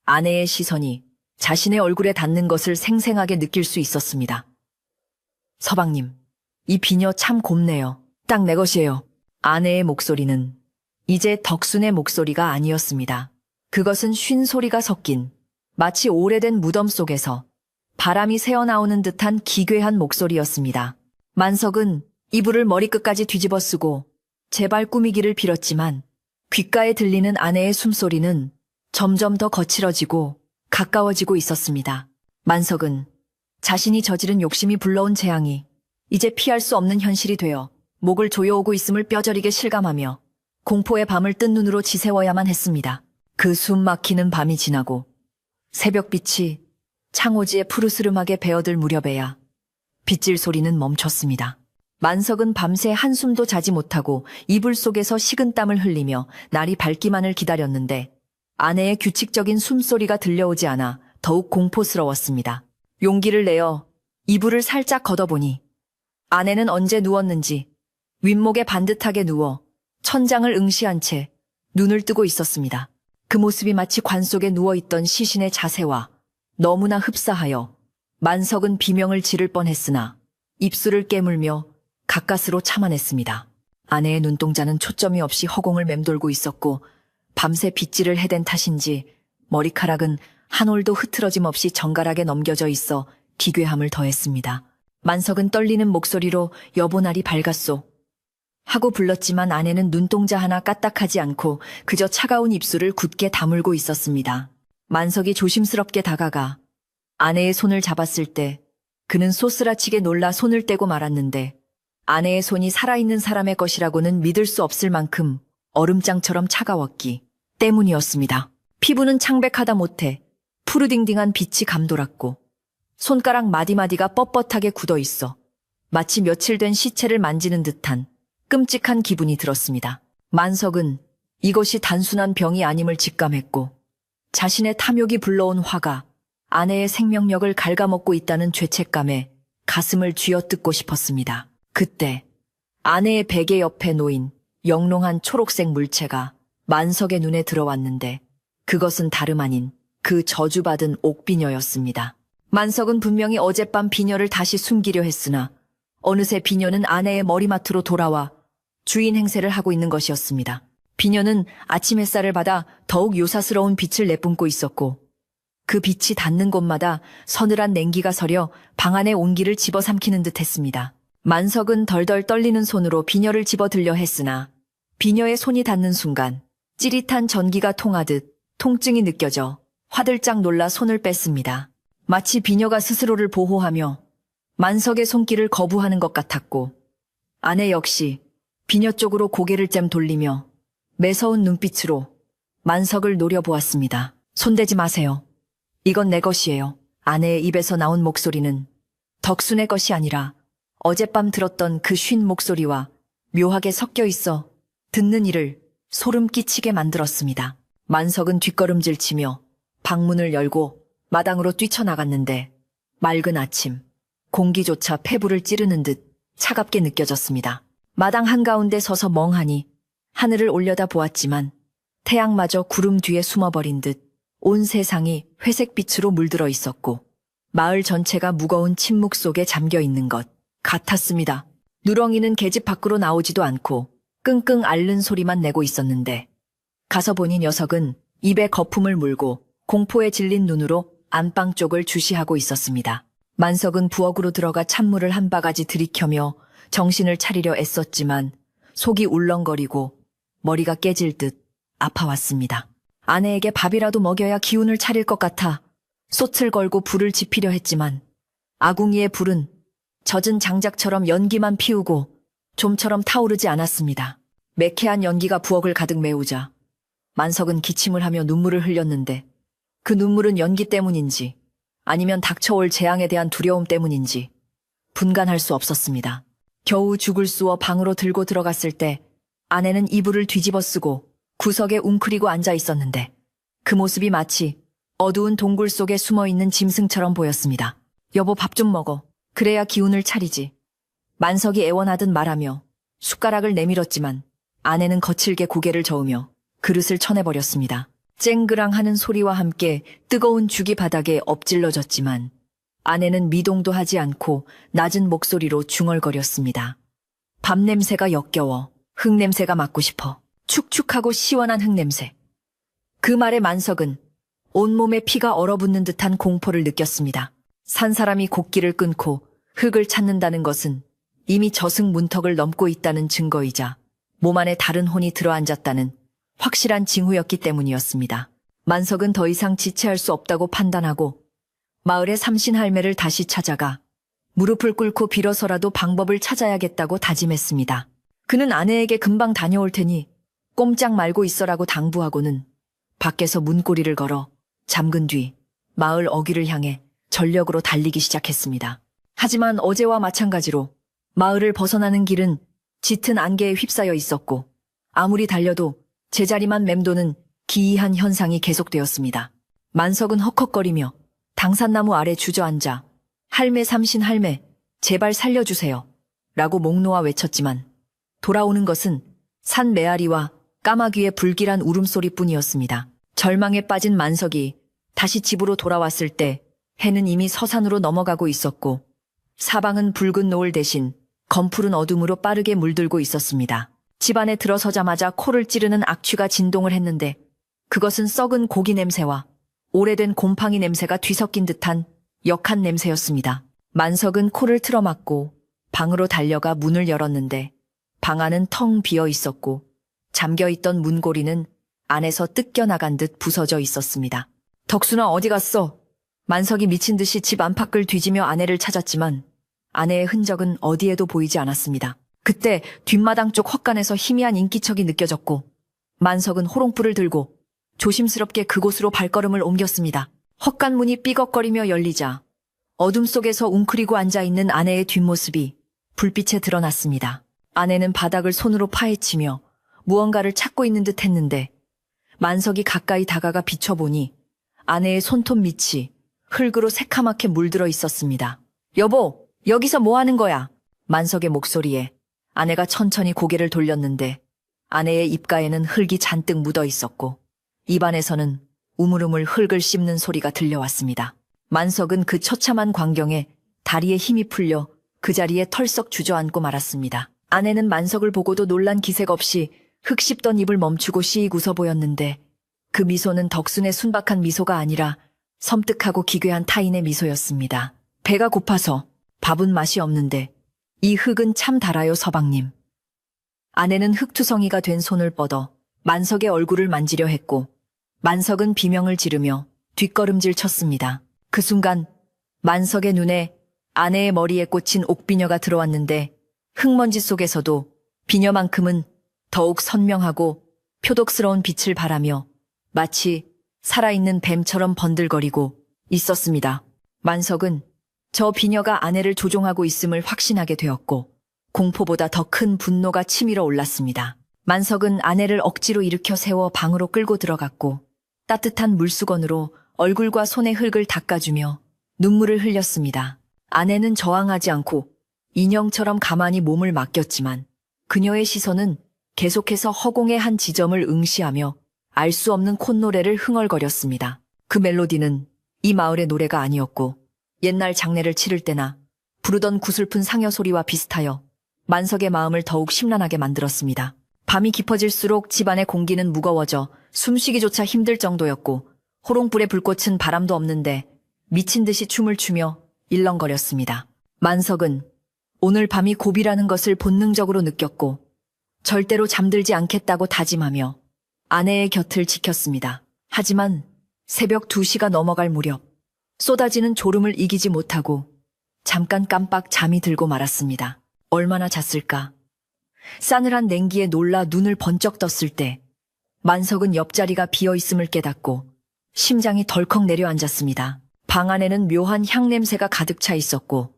아내의 시선이 자신의 얼굴에 닿는 것을 생생하게 느낄 수 있었습니다. 서방님, 이 비녀 참 곱네요. 딱 내 것이에요. 아내의 목소리는 이제 덕순의 목소리가 아니었습니다. 그것은 쉰 소리가 섞인 마치 오래된 무덤 속에서 바람이 새어나오는 듯한 기괴한 목소리였습니다. 만석은 이불을 머리끝까지 뒤집어 쓰고 제발 꾸미기를 빌었지만 귓가에 들리는 아내의 숨소리는 점점 더 거칠어지고 가까워지고 있었습니다. 만석은 자신이 저지른 욕심이 불러온 재앙이 이제 피할 수 없는 현실이 되어 목을 조여오고 있음을 뼈저리게 실감하며 공포의 밤을 뜬 눈으로 지새워야만 했습니다. 그 숨 막히는 밤이 지나고 새벽빛이 창호지에 푸르스름하게 베어들 무렵에야 빗질 소리는 멈췄습니다. 만석은 밤새 한숨도 자지 못하고 이불 속에서 식은땀을 흘리며 날이 밝기만을 기다렸는데 아내의 규칙적인 숨소리가 들려오지 않아 더욱 공포스러웠습니다. 용기를 내어 이불을 살짝 걷어보니 아내는 언제 누웠는지 윗목에 반듯하게 누워 천장을 응시한 채 눈을 뜨고 있었습니다. 그 모습이 마치 관 속에 누워있던 시신의 자세와 너무나 흡사하여 만석은 비명을 지를 뻔했으나 입술을 깨물며 가까스로 참아냈습니다. 아내의 눈동자는 초점이 없이 허공을 맴돌고 있었고 밤새 빗질을 해댄 탓인지 머리카락은 한 올도 흐트러짐 없이 정갈하게 넘겨져 있어 기괴함을 더했습니다. 만석은 떨리는 목소리로 여보 날이 밝았소 하고 불렀지만 아내는 눈동자 하나 까딱하지 않고 그저 차가운 입술을 굳게 다물고 있었습니다. 만석이 조심스럽게 다가가 아내의 손을 잡았을 때 그는 소스라치게 놀라 손을 떼고 말았는데 아내의 손이 살아있는 사람의 것이라고는 믿을 수 없을 만큼 얼음장처럼 차가웠기 때문이었습니다. 피부는 창백하다 못해 푸르딩딩한 빛이 감돌았고 손가락 마디마디가 뻣뻣하게 굳어있어 마치 며칠 된 시체를 만지는 듯한 끔찍한 기분이 들었습니다. 만석은 이것이 단순한 병이 아님을 직감했고 자신의 탐욕이 불러온 화가 아내의 생명력을 갉아먹고 있다는 죄책감에 가슴을 쥐어뜯고 싶었습니다. 그때 아내의 베개 옆에 놓인 영롱한 초록색 물체가 만석의 눈에 들어왔는데 그것은 다름 아닌 그 저주받은 옥비녀였습니다. 만석은 분명히 어젯밤 비녀를 다시 숨기려 했으나 어느새 비녀는 아내의 머리맡으로 돌아와 주인 행세를 하고 있는 것이었습니다. 비녀는 아침 햇살을 받아 더욱 요사스러운 빛을 내뿜고 있었고 그 빛이 닿는 곳마다 서늘한 냉기가 서려 방 안의 온기를 집어삼키는 듯 했습니다. 만석은 덜덜 떨리는 손으로 비녀를 집어들려 했으나 비녀의 손이 닿는 순간 찌릿한 전기가 통하듯 통증이 느껴져 화들짝 놀라 손을 뺐습니다. 마치 비녀가 스스로를 보호하며 만석의 손길을 거부하는 것 같았고 아내 역시 비녀 쪽으로 고개를 잼 돌리며 매서운 눈빛으로 만석을 노려보았습니다. 손대지 마세요. 이건 내 것이에요. 아내의 입에서 나온 목소리는 덕순의 것이 아니라 어젯밤 들었던 그 쉰 목소리와 묘하게 섞여 있어 듣는 이를 소름 끼치게 만들었습니다. 만석은 뒷걸음질치며 방문을 열고 마당으로 뛰쳐나갔는데 맑은 아침, 공기조차 폐부를 찌르는 듯 차갑게 느껴졌습니다. 마당 한가운데 서서 멍하니 하늘을 올려다 보았지만 태양마저 구름 뒤에 숨어버린 듯 온 세상이 회색빛으로 물들어 있었고 마을 전체가 무거운 침묵 속에 잠겨 있는 것 같았습니다. 누렁이는 계집 밖으로 나오지도 않고 끙끙 앓는 소리만 내고 있었는데 가서 보니 녀석은 입에 거품을 물고 공포에 질린 눈으로 안방 쪽을 주시하고 있었습니다. 만석은 부엌으로 들어가 찬물을 한 바가지 들이켜며 정신을 차리려 애썼지만 속이 울렁거리고 머리가 깨질 듯 아파왔습니다. 아내에게 밥이라도 먹여야 기운을 차릴 것 같아 솥을 걸고 불을 지피려 했지만 아궁이의 불은 젖은 장작처럼 연기만 피우고 좀처럼 타오르지 않았습니다. 매캐한 연기가 부엌을 가득 메우자 만석은 기침을 하며 눈물을 흘렸는데 그 눈물은 연기 때문인지 아니면 닥쳐올 재앙에 대한 두려움 때문인지 분간할 수 없었습니다. 겨우 죽을 쑤어 방으로 들고 들어갔을 때 아내는 이불을 뒤집어 쓰고 구석에 웅크리고 앉아 있었는데 그 모습이 마치 어두운 동굴 속에 숨어있는 짐승처럼 보였습니다. 여보 밥 좀 먹어. 그래야 기운을 차리지. 만석이 애원하듯 말하며 숟가락을 내밀었지만 아내는 거칠게 고개를 저으며 그릇을 쳐내버렸습니다. 쨍그랑 하는 소리와 함께 뜨거운 죽이 바닥에 엎질러졌지만 아내는 미동도 하지 않고 낮은 목소리로 중얼거렸습니다. 밥 냄새가 역겨워. 흙 냄새가 맡고 싶어. 축축하고 시원한 흙 냄새. 그 말에 만석은 온몸에 피가 얼어붙는 듯한 공포를 느꼈습니다. 산 사람이 곡기를 끊고 흙을 찾는다는 것은 이미 저승 문턱을 넘고 있다는 증거이자 몸 안에 다른 혼이 들어앉았다는 확실한 징후였기 때문이었습니다. 만석은 더 이상 지체할 수 없다고 판단하고 마을의 삼신할매를 다시 찾아가 무릎을 꿇고 빌어서라도 방법을 찾아야겠다고 다짐했습니다. 그는 아내에게 금방 다녀올 테니 꼼짝 말고 있어라고 당부하고는 밖에서 문고리를 걸어 잠근 뒤 마을 어귀를 향해 전력으로 달리기 시작했습니다. 하지만 어제와 마찬가지로 마을을 벗어나는 길은 짙은 안개에 휩싸여 있었고 아무리 달려도 제자리만 맴도는 기이한 현상이 계속되었습니다. 만석은 헉헉거리며 당산나무 아래 주저앉아 할매 삼신 할매 제발 살려주세요 라고 목 놓아 외쳤지만 돌아오는 것은 산 메아리와 까마귀의 불길한 울음소리뿐이었습니다. 절망에 빠진 만석이 다시 집으로 돌아왔을 때 해는 이미 서산으로 넘어가고 있었고 사방은 붉은 노을 대신 검푸른 어둠으로 빠르게 물들고 있었습니다. 집 안에 들어서자마자 코를 찌르는 악취가 진동을 했는데 그것은 썩은 고기 냄새와 오래된 곰팡이 냄새가 뒤섞인 듯한 역한 냄새였습니다. 만석은 코를 틀어막고 방으로 달려가 문을 열었는데 방 안은 텅 비어 있었고 잠겨있던 문고리는 안에서 뜯겨나간 듯 부서져 있었습니다. 덕순아 어디 갔어? 만석이 미친 듯이 집 안팎을 뒤지며 아내를 찾았지만 아내의 흔적은 어디에도 보이지 않았습니다. 그때 뒷마당 쪽 헛간에서 희미한 인기척이 느껴졌고 만석은 호롱불을 들고 조심스럽게 그곳으로 발걸음을 옮겼습니다. 헛간 문이 삐걱거리며 열리자 어둠 속에서 웅크리고 앉아있는 아내의 뒷모습이 불빛에 드러났습니다. 아내는 바닥을 손으로 파헤치며 무언가를 찾고 있는 듯 했는데 만석이 가까이 다가가 비춰보니 아내의 손톱 밑이 흙으로 새카맣게 물들어 있었습니다. 여보, 여기서 뭐 하는 거야? 만석의 목소리에 아내가 천천히 고개를 돌렸는데 아내의 입가에는 흙이 잔뜩 묻어 있었고 입안에서는 우물우물 흙을 씹는 소리가 들려왔습니다. 만석은 그 처참한 광경에 다리에 힘이 풀려 그 자리에 털썩 주저앉고 말았습니다. 아내는 만석을 보고도 놀란 기색 없이 흙 씹던 입을 멈추고 씩 웃어 보였는데 그 미소는 덕순의 순박한 미소가 아니라 섬뜩하고 기괴한 타인의 미소였습니다. 배가 고파서 밥은 맛이 없는데 이 흙은 참 달아요 서방님. 아내는 흙투성이가 된 손을 뻗어 만석의 얼굴을 만지려 했고 만석은 비명을 지르며 뒷걸음질 쳤습니다. 그 순간 만석의 눈에 아내의 머리에 꽂힌 옥비녀가 들어왔는데 흙먼지 속에서도 비녀만큼은 더욱 선명하고 표독스러운 빛을 발하며 마치 살아있는 뱀처럼 번들거리고 있었습니다. 만석은 저 비녀가 아내를 조종하고 있음을 확신하게 되었고 공포보다 더 큰 분노가 치밀어 올랐습니다. 만석은 아내를 억지로 일으켜 세워 방으로 끌고 들어갔고 따뜻한 물수건으로 얼굴과 손의 흙을 닦아주며 눈물을 흘렸습니다. 아내는 저항하지 않고 인형처럼 가만히 몸을 맡겼지만 그녀의 시선은 계속해서 허공의 한 지점을 응시하며 알 수 없는 콧노래를 흥얼거렸습니다. 그 멜로디는 이 마을의 노래가 아니었고 옛날 장례를 치를 때나 부르던 구슬픈 상여 소리와 비슷하여 만석의 마음을 더욱 심란하게 만들었습니다. 밤이 깊어질수록 집안의 공기는 무거워져 숨쉬기조차 힘들 정도였고 호롱불의 불꽃은 바람도 없는데 미친 듯이 춤을 추며 일렁거렸습니다. 만석은 오늘 밤이 고비라는 것을 본능적으로 느꼈고 절대로 잠들지 않겠다고 다짐하며 아내의 곁을 지켰습니다. 하지만 새벽 2시가 넘어갈 무렵 쏟아지는 졸음을 이기지 못하고 잠깐 깜빡 잠이 들고 말았습니다. 얼마나 잤을까? 싸늘한 냉기에 놀라 눈을 번쩍 떴을 때 만석은 옆자리가 비어있음을 깨닫고 심장이 덜컥 내려앉았습니다. 방 안에는 묘한 향냄새가 가득 차 있었고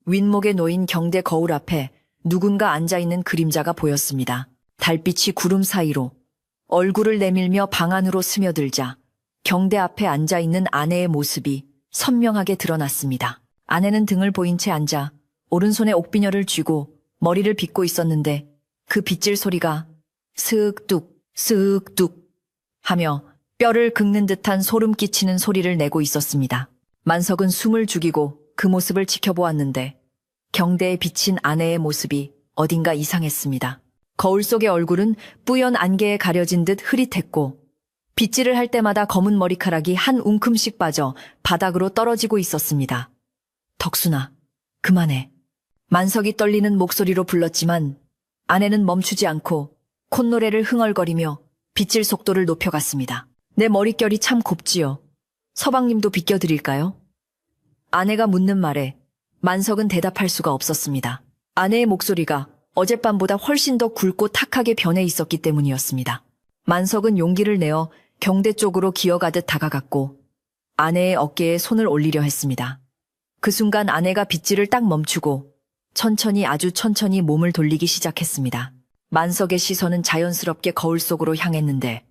윗목에 놓인 경대 거울 앞에 누군가 앉아있는 그림자가 보였습니다. 달빛이 구름 사이로 얼굴을 내밀며 방 안으로 스며들자 경대 앞에 앉아있는 아내의 모습이 선명하게 드러났습니다. 아내는 등을 보인 채 앉아 오른손에 옥비녀를 쥐고 머리를 빗고 있었는데 그 빗질 소리가 스윽뚝 스윽뚝 하며 뼈를 긁는 듯한 소름 끼치는 소리를 내고 있었습니다. 만석은 숨을 죽이고 그 모습을 지켜보았는데 경대에 비친 아내의 모습이 어딘가 이상했습니다. 거울 속의 얼굴은 뿌연 안개에 가려진 듯 흐릿했고 빗질을 할 때마다 검은 머리카락이 한 웅큼씩 빠져 바닥으로 떨어지고 있었습니다. 덕순아, 그만해. 만석이 떨리는 목소리로 불렀지만 아내는 멈추지 않고 콧노래를 흥얼거리며 빗질 속도를 높여갔습니다. 내 머릿결이 참 곱지요. 서방님도 빗겨드릴까요? 아내가 묻는 말에 만석은 대답할 수가 없었습니다. 아내의 목소리가 어젯밤보다 훨씬 더 굵고 탁하게 변해 있었기 때문이었습니다. 만석은 용기를 내어 경대 쪽으로 기어가듯 다가갔고 아내의 어깨에 손을 올리려 했습니다. 그 순간 아내가 빗질을 딱 멈추고 천천히 아주 천천히 몸을 돌리기 시작했습니다. 만석의 시선은 자연스럽게 거울 속으로 향했는데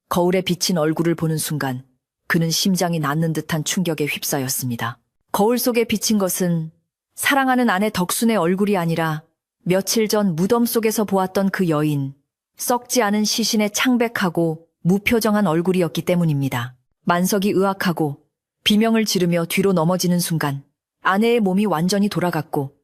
거울에 비친 얼굴을 보는 순간 그는 심장이 낳는 듯한 충격에 휩싸였습니다. 거울 속에 비친 것은 사랑하는 아내 덕순의 얼굴이 아니라 며칠 전 무덤 속에서 보았던 그 여인, 썩지 않은 시신의 창백하고 무표정한 얼굴이었기 때문입니다. 만석이 의악하고 비명을 지르며 뒤로 넘어지는 순간 아내의 몸이 완전히 돌아갔고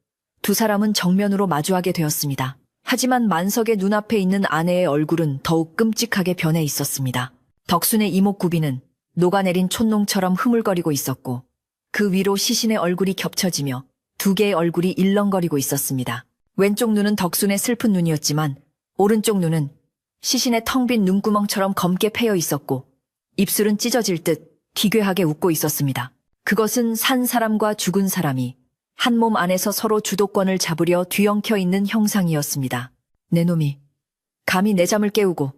두 사람은 정면으로 마주하게 되었습니다. 하지만 만석의 눈앞에 있는 아내의 얼굴은 더욱 끔찍하게 변해 있었습니다. 덕순의 이목구비는 녹아내린 촛농처럼 흐물거리고 있었고 그 위로 시신의 얼굴이 겹쳐지며 두 개의 얼굴이 일렁거리고 있었습니다. 왼쪽 눈은 덕순의 슬픈 눈이었지만 오른쪽 눈은 시신의 텅 빈 눈구멍처럼 검게 패여 있었고 입술은 찢어질 듯 기괴하게 웃고 있었습니다. 그것은 산 사람과 죽은 사람이 한 몸 안에서 서로 주도권을 잡으려 뒤엉켜 있는 형상이었습니다. 내 놈이 감히 내 잠을 깨우고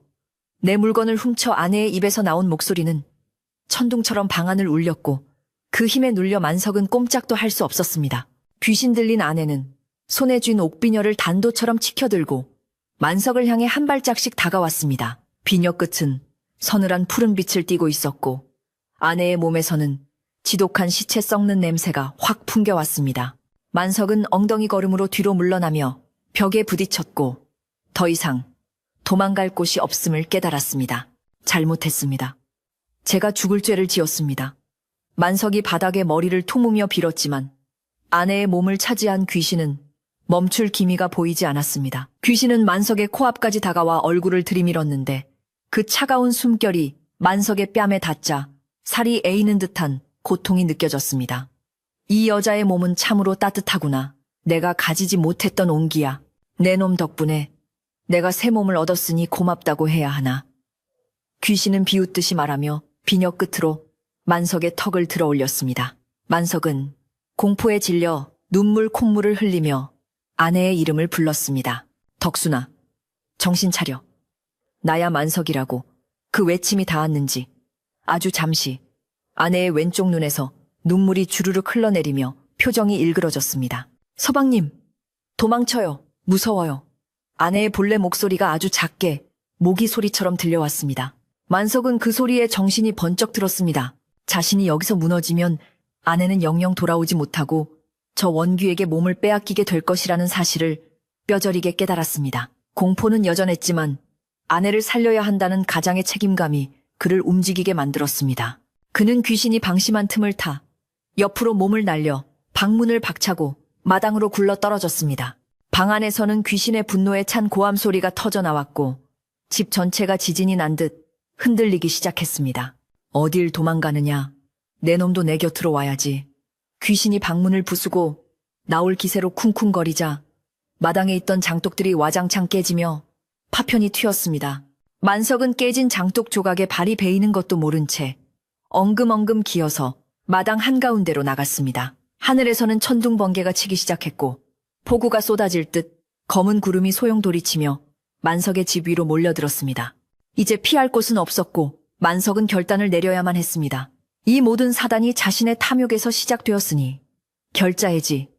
내 물건을 훔쳐 아내의 입에서 나온 목소리는 천둥처럼 방 안을 울렸고 그 힘에 눌려 만석은 꼼짝도 할 수 없었습니다. 귀신 들린 아내는 손에 쥔 옥비녀를 단도처럼 치켜들고 만석을 향해 한 발짝씩 다가왔습니다. 비녀 끝은 서늘한 푸른 빛을 띠고 있었고 아내의 몸에서는 지독한 시체 썩는 냄새가 확 풍겨왔습니다. 만석은 엉덩이 걸음으로 뒤로 물러나며 벽에 부딪혔고 더 이상 도망갈 곳이 없음을 깨달았습니다. 잘못했습니다. 제가 죽을 죄를 지었습니다. 만석이 바닥에 머리를 투무며 빌었지만 아내의 몸을 차지한 귀신은 멈출 기미가 보이지 않았습니다. 귀신은 만석의 코앞까지 다가와 얼굴을 들이밀었는데 그 차가운 숨결이 만석의 뺨에 닿자 살이 에이는 듯한 고통이 느껴졌습니다. 이 여자의 몸은 참으로 따뜻하구나. 내가 가지지 못했던 온기야. 내 놈 덕분에 내가 새 몸을 얻었으니 고맙다고 해야 하나. 귀신은 비웃듯이 말하며 비녀 끝으로 만석의 턱을 들어 올렸습니다. 만석은 공포에 질려 눈물 콧물을 흘리며 아내의 이름을 불렀습니다. 덕순아, 정신 차려. 나야 만석이라고. 그 외침이 닿았는지 아주 잠시 아내의 왼쪽 눈에서 눈물이 주르륵 흘러내리며 표정이 일그러졌습니다. 서방님, 도망쳐요. 무서워요. 아내의 본래 목소리가 아주 작게 모기 소리처럼 들려왔습니다. 만석은 그 소리에 정신이 번쩍 들었습니다. 자신이 여기서 무너지면 아내는 영영 돌아오지 못하고 저 원규에게 몸을 빼앗기게 될 것이라는 사실을 뼈저리게 깨달았습니다. 공포는 여전했지만 아내를 살려야 한다는 가장의 책임감이 그를 움직이게 만들었습니다. 그는 귀신이 방심한 틈을 타 옆으로 몸을 날려 방문을 박차고 마당으로 굴러 떨어졌습니다. 방 안에서는 귀신의 분노에 찬 고함 소리가 터져 나왔고 집 전체가 지진이 난 듯 흔들리기 시작했습니다. 어딜 도망가느냐. 내 놈도 내 곁으로 와야지. 귀신이 방문을 부수고 나올 기세로 쿵쿵거리자 마당에 있던 장독들이 와장창 깨지며 파편이 튀었습니다. 만석은 깨진 장독 조각에 발이 베이는 것도 모른 채 엉금엉금 기어서 마당 한가운데로 나갔습니다. 하늘에서는 천둥 번개가 치기 시작했고 폭우가 쏟아질 듯 검은 구름이 소용돌이치며 만석의 집 위로 몰려들었습니다. 이제 피할 곳은 없었고 만석은 결단을 내려야만 했습니다. 이 모든 사단이 자신의 탐욕에서 시작되었으니 결자해지,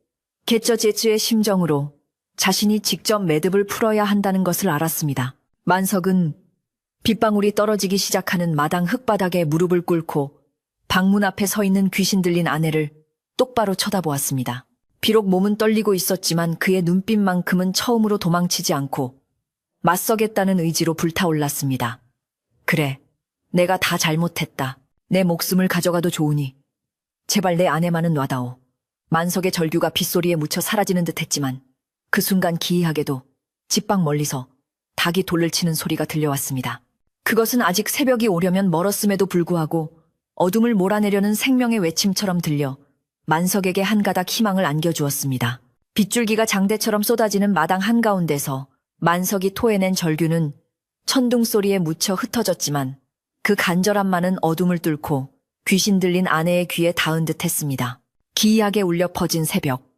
개쩌제즈의 심정으로 자신이 직접 매듭을 풀어야 한다는 것을 알았습니다. 만석은 빗방울이 떨어지기 시작하는 마당 흙바닥에 무릎을 꿇고 방문 앞에 서 있는 귀신 들린 아내를 똑바로 쳐다보았습니다. 비록 몸은 떨리고 있었지만 그의 눈빛만큼은 처음으로 도망치지 않고 맞서겠다는 의지로 불타올랐습니다. 그래, 내가 다 잘못했다. 내 목숨을 가져가도 좋으니 제발 내 아내만은 놔다오. 만석의 절규가 빗소리에 묻혀 사라지는 듯 했지만 그 순간 기이하게도 집밖 멀리서 닭이 돌을 치는 소리가 들려왔습니다. 그것은 아직 새벽이 오려면 멀었음에도 불구하고 어둠을 몰아내려는 생명의 외침처럼 들려 만석에게 한 가닥 희망을 안겨주었습니다. 빗줄기가 장대처럼 쏟아지는 마당 한가운데서 만석이 토해낸 절규는 천둥 소리에 묻혀 흩어졌지만 그 간절함만은 어둠을 뚫고 귀신 들린 아내의 귀에 닿은 듯 했습니다. 기이하게 울려 퍼진 새벽,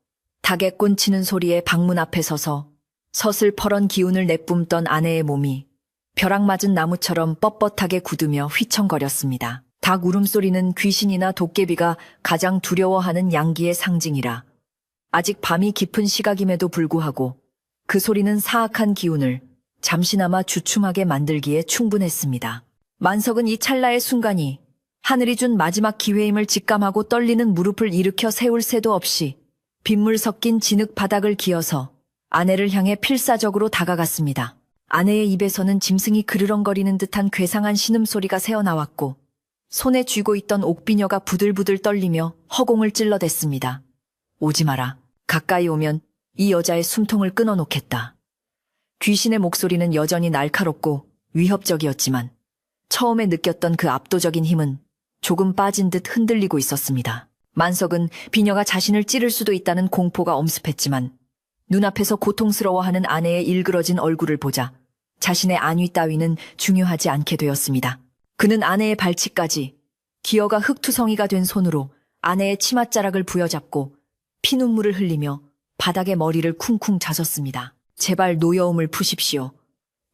닭의 꼰치는 소리에 방문 앞에 서서 서슬퍼런 기운을 내뿜던 아내의 몸이 벼락 맞은 나무처럼 뻣뻣하게 굳으며 휘청거렸습니다. 닭 울음소리는 귀신이나 도깨비가 가장 두려워하는 양기의 상징이라 아직 밤이 깊은 시각임에도 불구하고 그 소리는 사악한 기운을 잠시나마 주춤하게 만들기에 충분했습니다. 만석은 이 찰나의 순간이 하늘이 준 마지막 기회임을 직감하고 떨리는 무릎을 일으켜 세울 새도 없이 빗물 섞인 진흙 바닥을 기어서 아내를 향해 필사적으로 다가갔습니다. 아내의 입에서는 짐승이 그르렁거리는 듯한 괴상한 신음소리가 새어나왔고 손에 쥐고 있던 옥비녀가 부들부들 떨리며 허공을 찔러댔습니다. 오지 마라. 가까이 오면 이 여자의 숨통을 끊어놓겠다. 귀신의 목소리는 여전히 날카롭고 위협적이었지만 처음에 느꼈던 그 압도적인 힘은 조금 빠진 듯 흔들리고 있었습니다. 만석은 비녀가 자신을 찌를 수도 있다는 공포가 엄습했지만 눈앞에서 고통스러워하는 아내의 일그러진 얼굴을 보자 자신의 안위 따위는 중요하지 않게 되었습니다. 그는 아내의 발치까지 기어가 흙투성이가 된 손으로 아내의 치맛자락을 부여잡고 피눈물을 흘리며 바닥에 머리를 쿵쿵 자섰습니다. 제발 노여움을 푸십시오.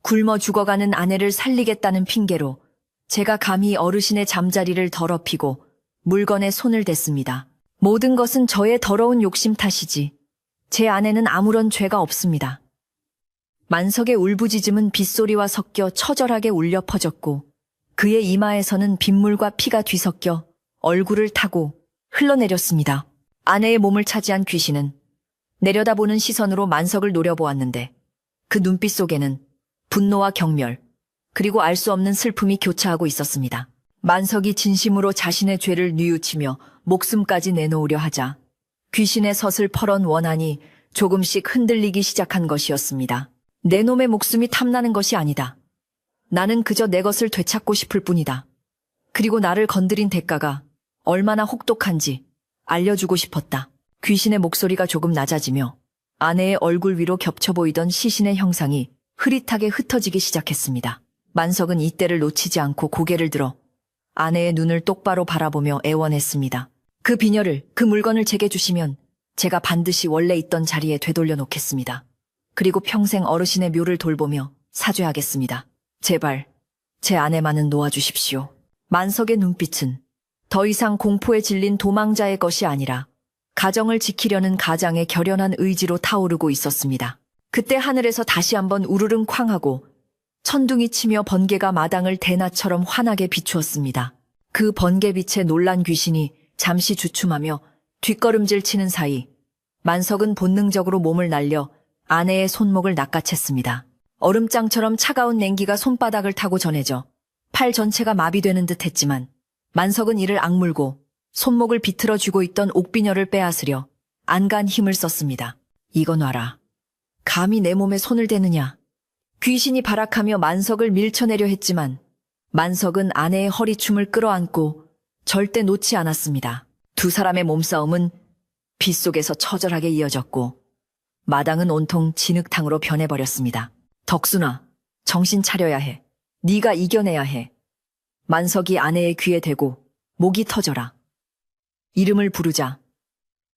굶어 죽어가는 아내를 살리겠다는 핑계로 제가 감히 어르신의 잠자리를 더럽히고 물건에 손을 댔습니다. 모든 것은 저의 더러운 욕심 탓이지 제 아내는 아무런 죄가 없습니다. 만석의 울부짖음은 빗소리와 섞여 처절하게 울려 퍼졌고 그의 이마에서는 빗물과 피가 뒤섞여 얼굴을 타고 흘러내렸습니다. 아내의 몸을 차지한 귀신은 내려다보는 시선으로 만석을 노려보았는데 그 눈빛 속에는 분노와 경멸 그리고 알 수 없는 슬픔이 교차하고 있었습니다. 만석이 진심으로 자신의 죄를 뉘우치며 목숨까지 내놓으려 하자 귀신의 서슬퍼런 원한이 조금씩 흔들리기 시작한 것이었습니다. 내 놈의 목숨이 탐나는 것이 아니다. 나는 그저 내 것을 되찾고 싶을 뿐이다. 그리고 나를 건드린 대가가 얼마나 혹독한지 알려주고 싶었다. 귀신의 목소리가 조금 낮아지며 아내의 얼굴 위로 겹쳐 보이던 시신의 형상이 흐릿하게 흩어지기 시작했습니다. 만석은 이때를 놓치지 않고 고개를 들어 아내의 눈을 똑바로 바라보며 애원했습니다. 그 비녀를, 그 물건을 제게 주시면 제가 반드시 원래 있던 자리에 되돌려 놓겠습니다. 그리고 평생 어르신의 묘를 돌보며 사죄하겠습니다. 제발 제 아내만은 놓아주십시오. 만석의 눈빛은 더 이상 공포에 질린 도망자의 것이 아니라 가정을 지키려는 가장의 결연한 의지로 타오르고 있었습니다. 그때 하늘에서 다시 한번 우르릉 쾅하고 천둥이 치며 번개가 마당을 대낮처럼 환하게 비추었습니다. 그 번개빛에 놀란 귀신이 잠시 주춤하며 뒷걸음질 치는 사이 만석은 본능적으로 몸을 날려 아내의 손목을 낚아챘습니다. 얼음장처럼 차가운 냉기가 손바닥을 타고 전해져 팔 전체가 마비되는 듯 했지만 만석은 이를 악물고 손목을 비틀어 쥐고 있던 옥비녀를 빼앗으려 안간 힘을 썼습니다. 이거 놔라. 감히 내 몸에 손을 대느냐. 귀신이 발악하며 만석을 밀쳐내려 했지만 만석은 아내의 허리춤을 끌어안고 절대 놓지 않았습니다. 두 사람의 몸싸움은 빗속에서 처절하게 이어졌고 마당은 온통 진흙탕으로 변해버렸습니다. 덕순아, 정신 차려야 해. 네가 이겨내야 해. 만석이 아내의 귀에 대고 목이 터져라. 이름을 부르자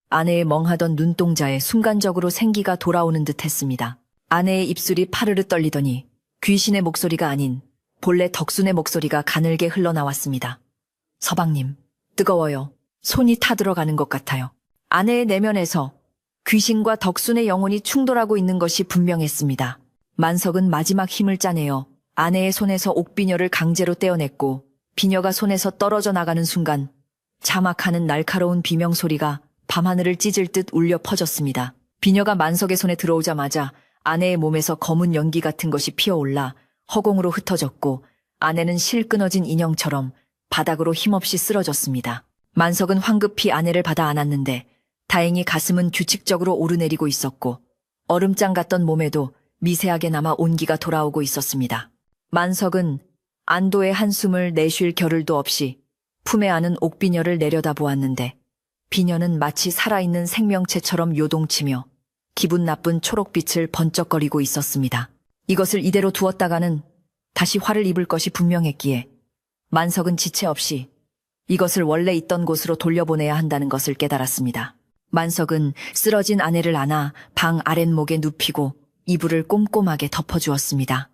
아내의 멍하던 눈동자에 순간적으로 생기가 돌아오는 듯 했습니다. 아내의 입술이 파르르 떨리더니 귀신의 목소리가 아닌 본래 덕순의 목소리가 가늘게 흘러나왔습니다. 서방님, 뜨거워요. 손이 타들어가는 것 같아요. 아내의 내면에서 귀신과 덕순의 영혼이 충돌하고 있는 것이 분명했습니다. 만석은 마지막 힘을 짜내어 아내의 손에서 옥비녀를 강제로 떼어냈고 비녀가 손에서 떨어져 나가는 순간 자막하는 날카로운 비명소리가 밤하늘을 찢을 듯 울려 퍼졌습니다. 비녀가 만석의 손에 들어오자마자 아내의 몸에서 검은 연기 같은 것이 피어올라 허공으로 흩어졌고 아내는 실 끊어진 인형처럼 바닥으로 힘없이 쓰러졌습니다. 만석은 황급히 아내를 받아 안았는데 다행히 가슴은 규칙적으로 오르내리고 있었고 얼음장 같던 몸에도 미세하게 남아 온기가 돌아오고 있었습니다. 만석은 안도의 한숨을 내쉴 겨를도 없이 품에 안은 옥비녀를 내려다보았는데 비녀는 마치 살아있는 생명체처럼 요동치며 기분 나쁜 초록빛을 번쩍거리고 있었습니다. 이것을 이대로 두었다가는 다시 화를 입을 것이 분명했기에 만석은 지체 없이 이것을 원래 있던 곳으로 돌려보내야 한다는 것을 깨달았습니다. 만석은 쓰러진 아내를 안아 방 아랫목에 눕히고 이불을 꼼꼼하게 덮어주었습니다.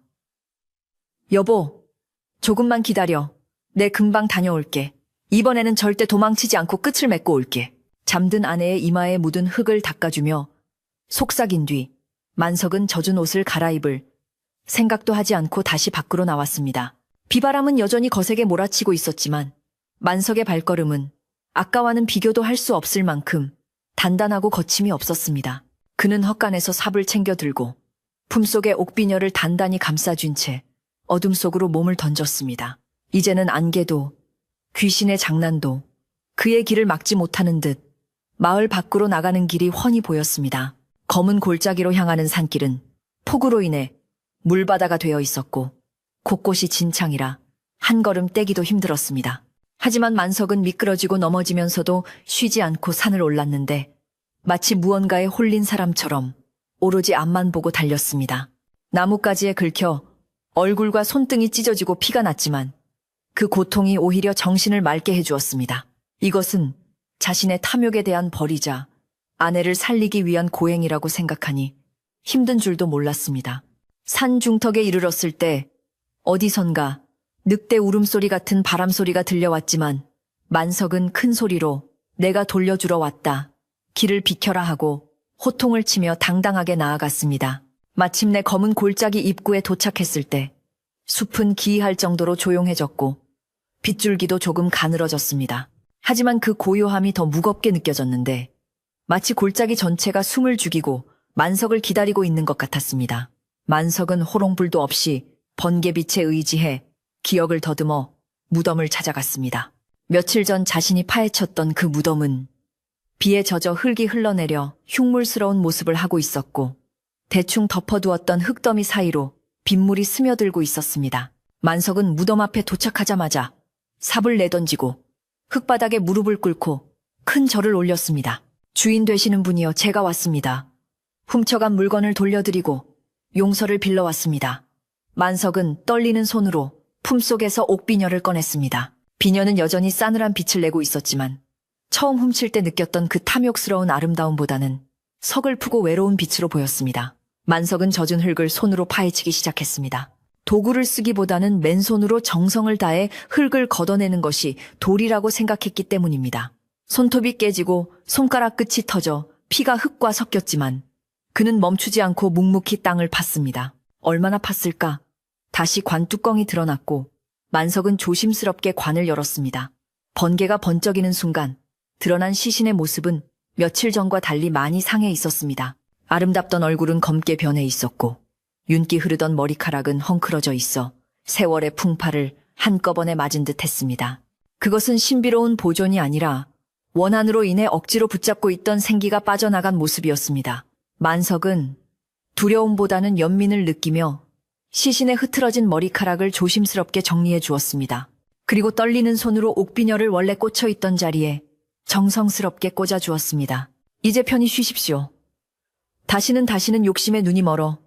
여보, 조금만 기다려. 내 금방 다녀올게. 이번에는 절대 도망치지 않고 끝을 맺고 올게. 잠든 아내의 이마에 묻은 흙을 닦아주며 속삭인 뒤 만석은 젖은 옷을 갈아입을 생각도 하지 않고 다시 밖으로 나왔습니다. 비바람은 여전히 거세게 몰아치고 있었지만 만석의 발걸음은 아까와는 비교도 할 수 없을 만큼 단단하고 거침이 없었습니다. 그는 헛간에서 삽을 챙겨 들고 품속에 옥비녀를 단단히 감싸준 채 어둠 속으로 몸을 던졌습니다. 이제는 안개도 귀신의 장난도 그의 길을 막지 못하는 듯 마을 밖으로 나가는 길이 훤히 보였습니다. 검은 골짜기로 향하는 산길은 폭우로 인해 물바다가 되어 있었고 곳곳이 진창이라 한 걸음 떼기도 힘들었습니다. 하지만 만석은 미끄러지고 넘어지면서도 쉬지 않고 산을 올랐는데 마치 무언가에 홀린 사람처럼 오로지 앞만 보고 달렸습니다. 나뭇가지에 긁혀 얼굴과 손등이 찢어지고 피가 났지만 그 고통이 오히려 정신을 맑게 해주었습니다. 이것은 자신의 탐욕에 대한 벌이자 아내를 살리기 위한 고행이라고 생각하니 힘든 줄도 몰랐습니다. 산 중턱에 이르렀을 때 어디선가 늑대 울음소리 같은 바람소리가 들려왔지만 만석은 큰 소리로 내가 돌려주러 왔다. 길을 비켜라 하고 호통을 치며 당당하게 나아갔습니다. 마침내 검은 골짜기 입구에 도착했을 때 숲은 기이할 정도로 조용해졌고 빗줄기도 조금 가늘어졌습니다. 하지만 그 고요함이 더 무겁게 느껴졌는데 마치 골짜기 전체가 숨을 죽이고 만석을 기다리고 있는 것 같았습니다. 만석은 호롱불도 없이 번개빛에 의지해 기억을 더듬어 무덤을 찾아갔습니다. 며칠 전 자신이 파헤쳤던 그 무덤은 비에 젖어 흙이 흘러내려 흉물스러운 모습을 하고 있었고 대충 덮어두었던 흙더미 사이로 빗물이 스며들고 있었습니다. 만석은 무덤 앞에 도착하자마자 삽을 내던지고 흙바닥에 무릎을 꿇고 큰 절을 올렸습니다. 주인 되시는 분이여, 제가 왔습니다. 훔쳐간 물건을 돌려드리고 용서를 빌러왔습니다. 만석은 떨리는 손으로 품속에서 옥비녀를 꺼냈습니다. 비녀는 여전히 싸늘한 빛을 내고 있었지만 처음 훔칠 때 느꼈던 그 탐욕스러운 아름다움보다는 서글프고 외로운 빛으로 보였습니다. 만석은 젖은 흙을 손으로 파헤치기 시작했습니다. 도구를 쓰기보다는 맨손으로 정성을 다해 흙을 걷어내는 것이 도리라고 생각했기 때문입니다. 손톱이 깨지고 손가락 끝이 터져 피가 흙과 섞였지만 그는 멈추지 않고 묵묵히 땅을 팠습니다. 얼마나 팠을까? 다시 관 뚜껑이 드러났고 만석은 조심스럽게 관을 열었습니다. 번개가 번쩍이는 순간 드러난 시신의 모습은 며칠 전과 달리 많이 상해 있었습니다. 아름답던 얼굴은 검게 변해 있었고 윤기 흐르던 머리카락은 헝클어져 있어 세월의 풍파를 한꺼번에 맞은 듯 했습니다. 그것은 신비로운 보존이 아니라 원한으로 인해 억지로 붙잡고 있던 생기가 빠져나간 모습이었습니다. 만석은 두려움보다는 연민을 느끼며 시신의 흐트러진 머리카락을 조심스럽게 정리해 주었습니다. 그리고 떨리는 손으로 옥비녀를 원래 꽂혀있던 자리에 정성스럽게 꽂아 주었습니다. 이제 편히 쉬십시오. 다시는 욕심에 눈이 멀어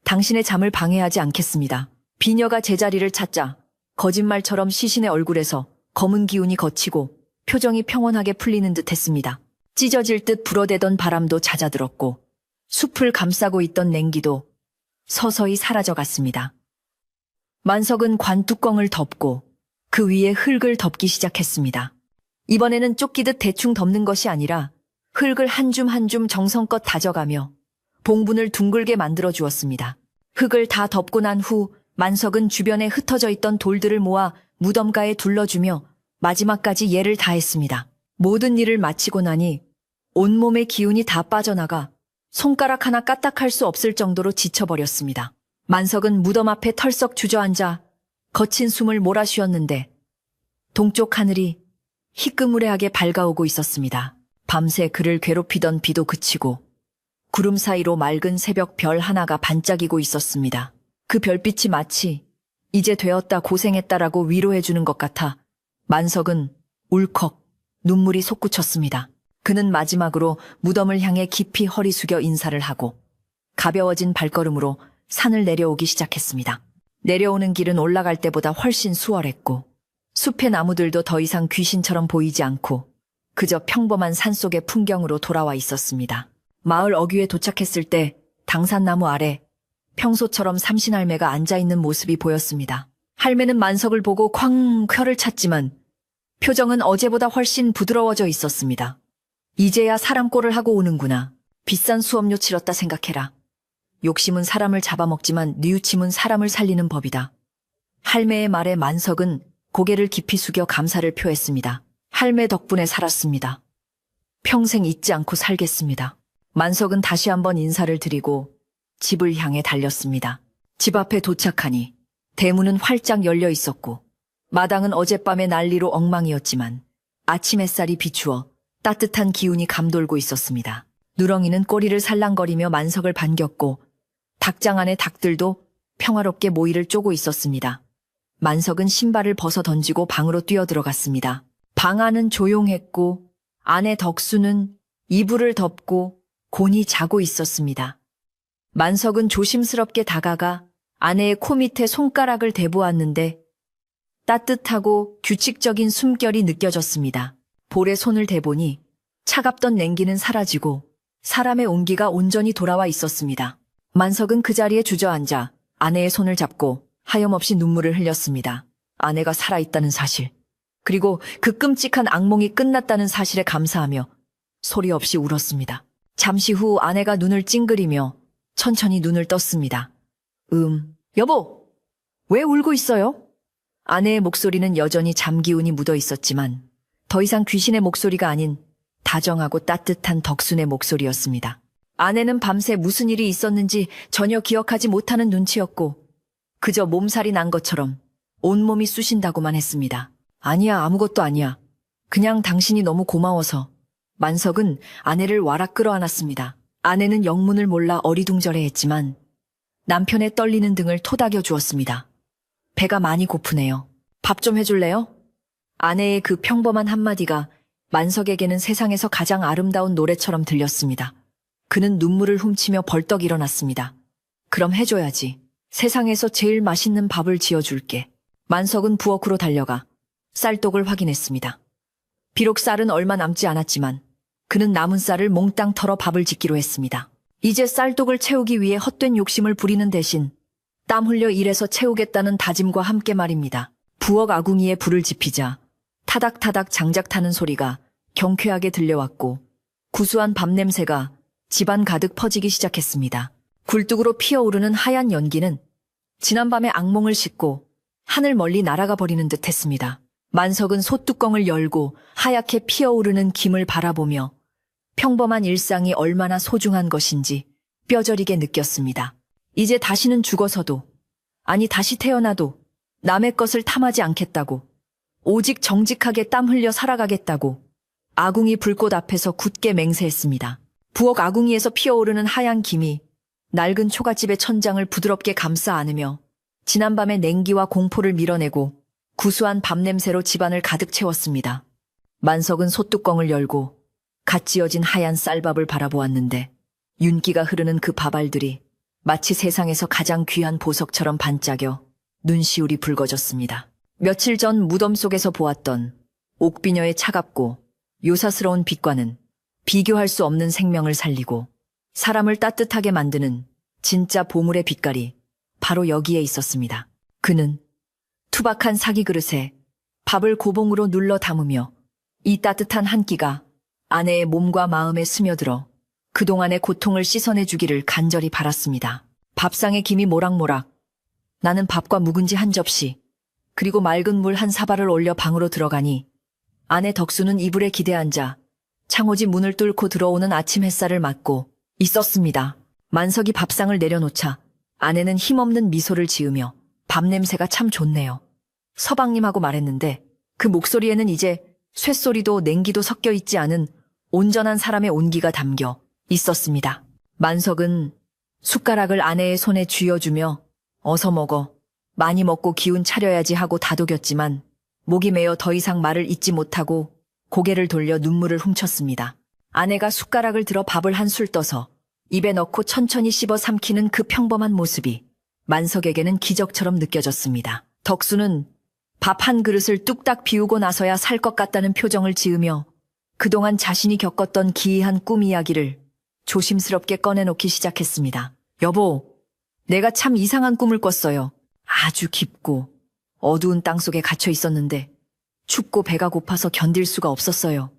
당신의 잠을 방해하지 않겠습니다. 비녀가 제자리를 찾자 거짓말처럼 시신의 얼굴에서 검은 기운이 걷히고 표정이 평온하게 풀리는 듯 했습니다. 찢어질 듯 불어대던 바람도 잦아들었고 숲을 감싸고 있던 냉기도 서서히 사라져갔습니다. 만석은 관 뚜껑을 덮고 그 위에 흙을 덮기 시작했습니다. 이번에는 쫓기듯 대충 덮는 것이 아니라 흙을 한 줌 한 줌 정성껏 다져가며 봉분을 둥글게 만들어 주었습니다. 흙을 다 덮고 난 후 만석은 주변에 흩어져 있던 돌들을 모아 무덤가에 둘러주며 마지막까지 예를 다했습니다. 모든 일을 마치고 나니 온몸의 기운이 다 빠져나가 손가락 하나 까딱할 수 없을 정도로 지쳐버렸습니다. 만석은 무덤 앞에 털썩 주저앉아 거친 숨을 몰아쉬었는데 동쪽 하늘이 희끄무레하게 밝아오고 있었습니다. 밤새 그를 괴롭히던 비도 그치고 구름 사이로 맑은 새벽 별 하나가 반짝이고 있었습니다. 그 별빛이 마치 이제 되었다 고생했다라고 위로해주는 것 같아 만석은 울컥 눈물이 솟구쳤습니다. 그는 마지막으로 무덤을 향해 깊이 허리 숙여 인사를 하고 가벼워진 발걸음으로 산을 내려오기 시작했습니다. 내려오는 길은 올라갈 때보다 훨씬 수월했고 숲의 나무들도 더 이상 귀신처럼 보이지 않고 그저 평범한 산속의 풍경으로 돌아와 있었습니다. 마을 어귀에 도착했을 때 당산나무 아래 평소처럼 삼신할매가 앉아있는 모습이 보였습니다. 할매는 만석을 보고 쾅 혀를 찼지만 표정은 어제보다 훨씬 부드러워져 있었습니다. 이제야 사람 꼴을 하고 오는구나. 비싼 수업료 치렀다 생각해라. 욕심은 사람을 잡아먹지만 뉘우침은 사람을 살리는 법이다. 할매의 말에 만석은 고개를 깊이 숙여 감사를 표했습니다. 할매 덕분에 살았습니다. 평생 잊지 않고 살겠습니다. 만석은 다시 한번 인사를 드리고 집을 향해 달렸습니다. 집 앞에 도착하니 대문은 활짝 열려 있었고 마당은 어젯밤의 난리로 엉망이었지만 아침 햇살이 비추어 따뜻한 기운이 감돌고 있었습니다. 누렁이는 꼬리를 살랑거리며 만석을 반겼고 닭장 안의 닭들도 평화롭게 모이를 쪼고 있었습니다. 만석은 신발을 벗어 던지고 방으로 뛰어들어갔습니다. 방 안은 조용했고 아내 덕수는 이불을 덮고 곤히 자고 있었습니다. 만석은 조심스럽게 다가가 아내의 코 밑에 손가락을 대보았는데 따뜻하고 규칙적인 숨결이 느껴졌습니다. 볼에 손을 대보니 차갑던 냉기는 사라지고 사람의 온기가 온전히 돌아와 있었습니다. 만석은 그 자리에 주저앉아 아내의 손을 잡고 하염없이 눈물을 흘렸습니다. 아내가 살아있다는 사실, 그리고 그 끔찍한 악몽이 끝났다는 사실에 감사하며 소리 없이 울었습니다. 잠시 후 아내가 눈을 찡그리며 천천히 눈을 떴습니다. 여보, 왜 울고 있어요? 아내의 목소리는 여전히 잠기운이 묻어 있었지만 더 이상 귀신의 목소리가 아닌 다정하고 따뜻한 덕순의 목소리였습니다. 아내는 밤새 무슨 일이 있었는지 전혀 기억하지 못하는 눈치였고 그저 몸살이 난 것처럼 온몸이 쑤신다고만 했습니다. 아니야, 아무것도 아니야. 그냥 당신이 너무 고마워서. 만석은 아내를 와락 끌어안았습니다. 아내는 영문을 몰라 어리둥절해했지만 남편의 떨리는 등을 토닥여 주었습니다. 배가 많이 고프네요. 밥 좀 해줄래요? 아내의 그 평범한 한마디가 만석에게는 세상에서 가장 아름다운 노래처럼 들렸습니다. 그는 눈물을 훔치며 벌떡 일어났습니다. 그럼 해줘야지. 세상에서 제일 맛있는 밥을 지어줄게. 만석은 부엌으로 달려가 쌀독을 확인했습니다. 비록 쌀은 얼마 남지 않았지만 그는 남은 쌀을 몽땅 털어 밥을 짓기로 했습니다. 이제 쌀독을 채우기 위해 헛된 욕심을 부리는 대신 땀 흘려 일해서 채우겠다는 다짐과 함께 말입니다. 부엌 아궁이에 불을 지피자 타닥타닥 장작 타는 소리가 경쾌하게 들려왔고 구수한 밥 냄새가 집안 가득 퍼지기 시작했습니다. 굴뚝으로 피어오르는 하얀 연기는 지난밤의 악몽을 싣고 하늘 멀리 날아가 버리는 듯 했습니다. 만석은 솥뚜껑을 열고 하얗게 피어오르는 김을 바라보며 평범한 일상이 얼마나 소중한 것인지 뼈저리게 느꼈습니다. 이제 다시는 죽어서도, 아니 다시 태어나도 남의 것을 탐하지 않겠다고, 오직 정직하게 땀 흘려 살아가겠다고 아궁이 불꽃 앞에서 굳게 맹세했습니다. 부엌 아궁이에서 피어오르는 하얀 김이 낡은 초가집의 천장을 부드럽게 감싸 안으며 지난밤의 냉기와 공포를 밀어내고 구수한 밥 냄새로 집안을 가득 채웠습니다. 만석은 솥뚜껑을 열고 갓 지어진 하얀 쌀밥을 바라보았는데 윤기가 흐르는 그 밥알들이 마치 세상에서 가장 귀한 보석처럼 반짝여 눈시울이 붉어졌습니다. 며칠 전 무덤 속에서 보았던 옥비녀의 차갑고 요사스러운 빛과는 비교할 수 없는 생명을 살리고 사람을 따뜻하게 만드는 진짜 보물의 빛깔이 바로 여기에 있었습니다. 그는 투박한 사기 그릇에 밥을 고봉으로 눌러 담으며 이 따뜻한 한 끼가 아내의 몸과 마음에 스며들어 그동안의 고통을 씻어내주기를 간절히 바랐습니다. 밥상에 김이 모락모락, 나는 밥과 묵은지 한 접시, 그리고 맑은 물 한 사발을 올려 방으로 들어가니 아내 덕수는 이불에 기대앉아 창호지 문을 뚫고 들어오는 아침 햇살을 맞고 있었습니다. 만석이 밥상을 내려놓자 아내는 힘없는 미소를 지으며 밥 냄새가 참 좋네요. 서방님하고 말했는데 그 목소리에는 이제 쇳소리도 냉기도 섞여 있지 않은 온전한 사람의 온기가 담겨 있었습니다. 만석은 숟가락을 아내의 손에 쥐어주며 어서 먹어. 많이 먹고 기운 차려야지 하고 다독였지만 목이 메어 더 이상 말을 잇지 못하고 고개를 돌려 눈물을 훔쳤습니다. 아내가 숟가락을 들어 밥을 한 술 떠서 입에 넣고 천천히 씹어 삼키는 그 평범한 모습이 만석에게는 기적처럼 느껴졌습니다. 덕수는 밥 한 그릇을 뚝딱 비우고 나서야 살 것 같다는 표정을 지으며 그동안 자신이 겪었던 기이한 꿈 이야기를 조심스럽게 꺼내놓기 시작했습니다. 여보, 내가 참 이상한 꿈을 꿨어요. 아주 깊고 어두운 땅 속에 갇혀 있었는데 춥고 배가 고파서 견딜 수가 없었어요.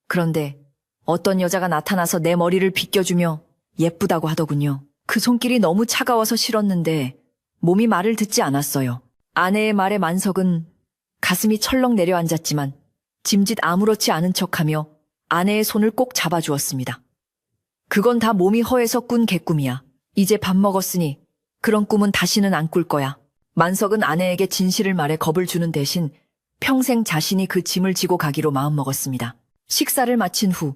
그런데 어떤 여자가 나타나서 내 머리를 빗겨주며 예쁘다고 하더군요. 그 손길이 너무 차가워서 싫었는데 몸이 말을 듣지 않았어요. 아내의 말에 만석은 가슴이 철렁 내려앉았지만 짐짓 아무렇지 않은 척하며 아내의 손을 꼭 잡아주었습니다. 그건 다 몸이 허해서 꾼 개꿈이야. 이제 밥 먹었으니 그런 꿈은 다시는 안 꿀 거야. 만석은 아내에게 진실을 말해 겁을 주는 대신 평생 자신이 그 짐을 지고 가기로 마음먹었습니다. 식사를 마친 후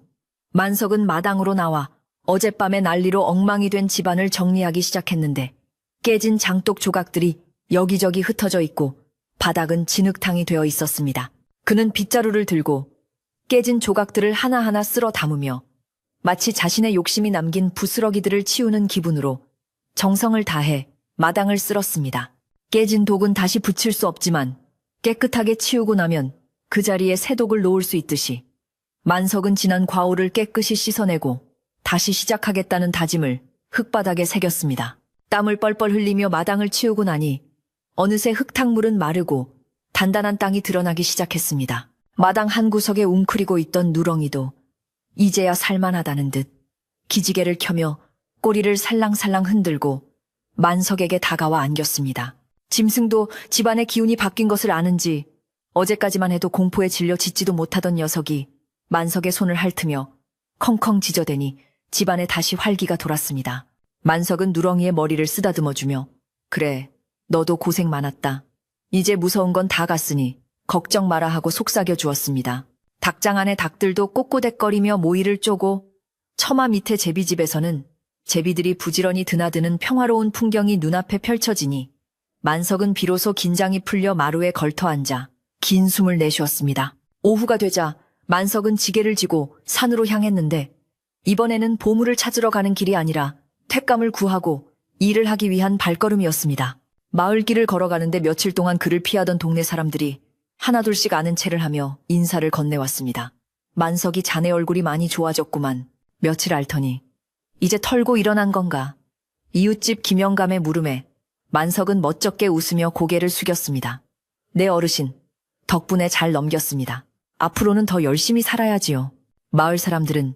만석은 마당으로 나와 어젯밤의 난리로 엉망이 된 집안을 정리하기 시작했는데 깨진 장독 조각들이 여기저기 흩어져 있고 바닥은 진흙탕이 되어 있었습니다. 그는 빗자루를 들고 깨진 조각들을 하나하나 쓸어 담으며 마치 자신의 욕심이 남긴 부스러기들을 치우는 기분으로 정성을 다해 마당을 쓸었습니다. 깨진 독은 다시 붙일 수 없지만 깨끗하게 치우고 나면 그 자리에 새 독을 놓을 수 있듯이 만석은 지난 과오를 깨끗이 씻어내고 다시 시작하겠다는 다짐을 흙바닥에 새겼습니다. 땀을 뻘뻘 흘리며 마당을 치우고 나니 어느새 흙탕물은 마르고 단단한 땅이 드러나기 시작했습니다. 마당 한 구석에 웅크리고 있던 누렁이도 이제야 살만하다는 듯 기지개를 켜며 꼬리를 살랑살랑 흔들고 만석에게 다가와 안겼습니다. 짐승도 집안의 기운이 바뀐 것을 아는지 어제까지만 해도 공포에 질려 짖지도 못하던 녀석이 만석의 손을 핥으며 컹컹 짖어대니 집안에 다시 활기가 돌았습니다. 만석은 누렁이의 머리를 쓰다듬어주며 그래, 너도 고생 많았다. 이제 무서운 건 다 갔으니 걱정 마라 하고 속삭여 주었습니다. 닭장 안의 닭들도 꼬꼬댁거리며 모이를 쪼고 처마 밑에 제비집에서는 제비들이 부지런히 드나드는 평화로운 풍경이 눈앞에 펼쳐지니 만석은 비로소 긴장이 풀려 마루에 걸터앉아 긴 숨을 내쉬었습니다. 오후가 되자 만석은 지게를 지고 산으로 향했는데 이번에는 보물을 찾으러 가는 길이 아니라 택감을 구하고 일을 하기 위한 발걸음이었습니다. 마을길을 걸어가는데 며칠 동안 그를 피하던 동네 사람들이 하나둘씩 아는 체를 하며 인사를 건네왔습니다. 만석이 자네 얼굴이 많이 좋아졌구만. 며칠 앓더니 이제 털고 일어난 건가? 이웃집 김영감의 물음에 만석은 멋쩍게 웃으며 고개를 숙였습니다. 네 어르신, 덕분에 잘 넘겼습니다. 앞으로는 더 열심히 살아야지요. 마을 사람들은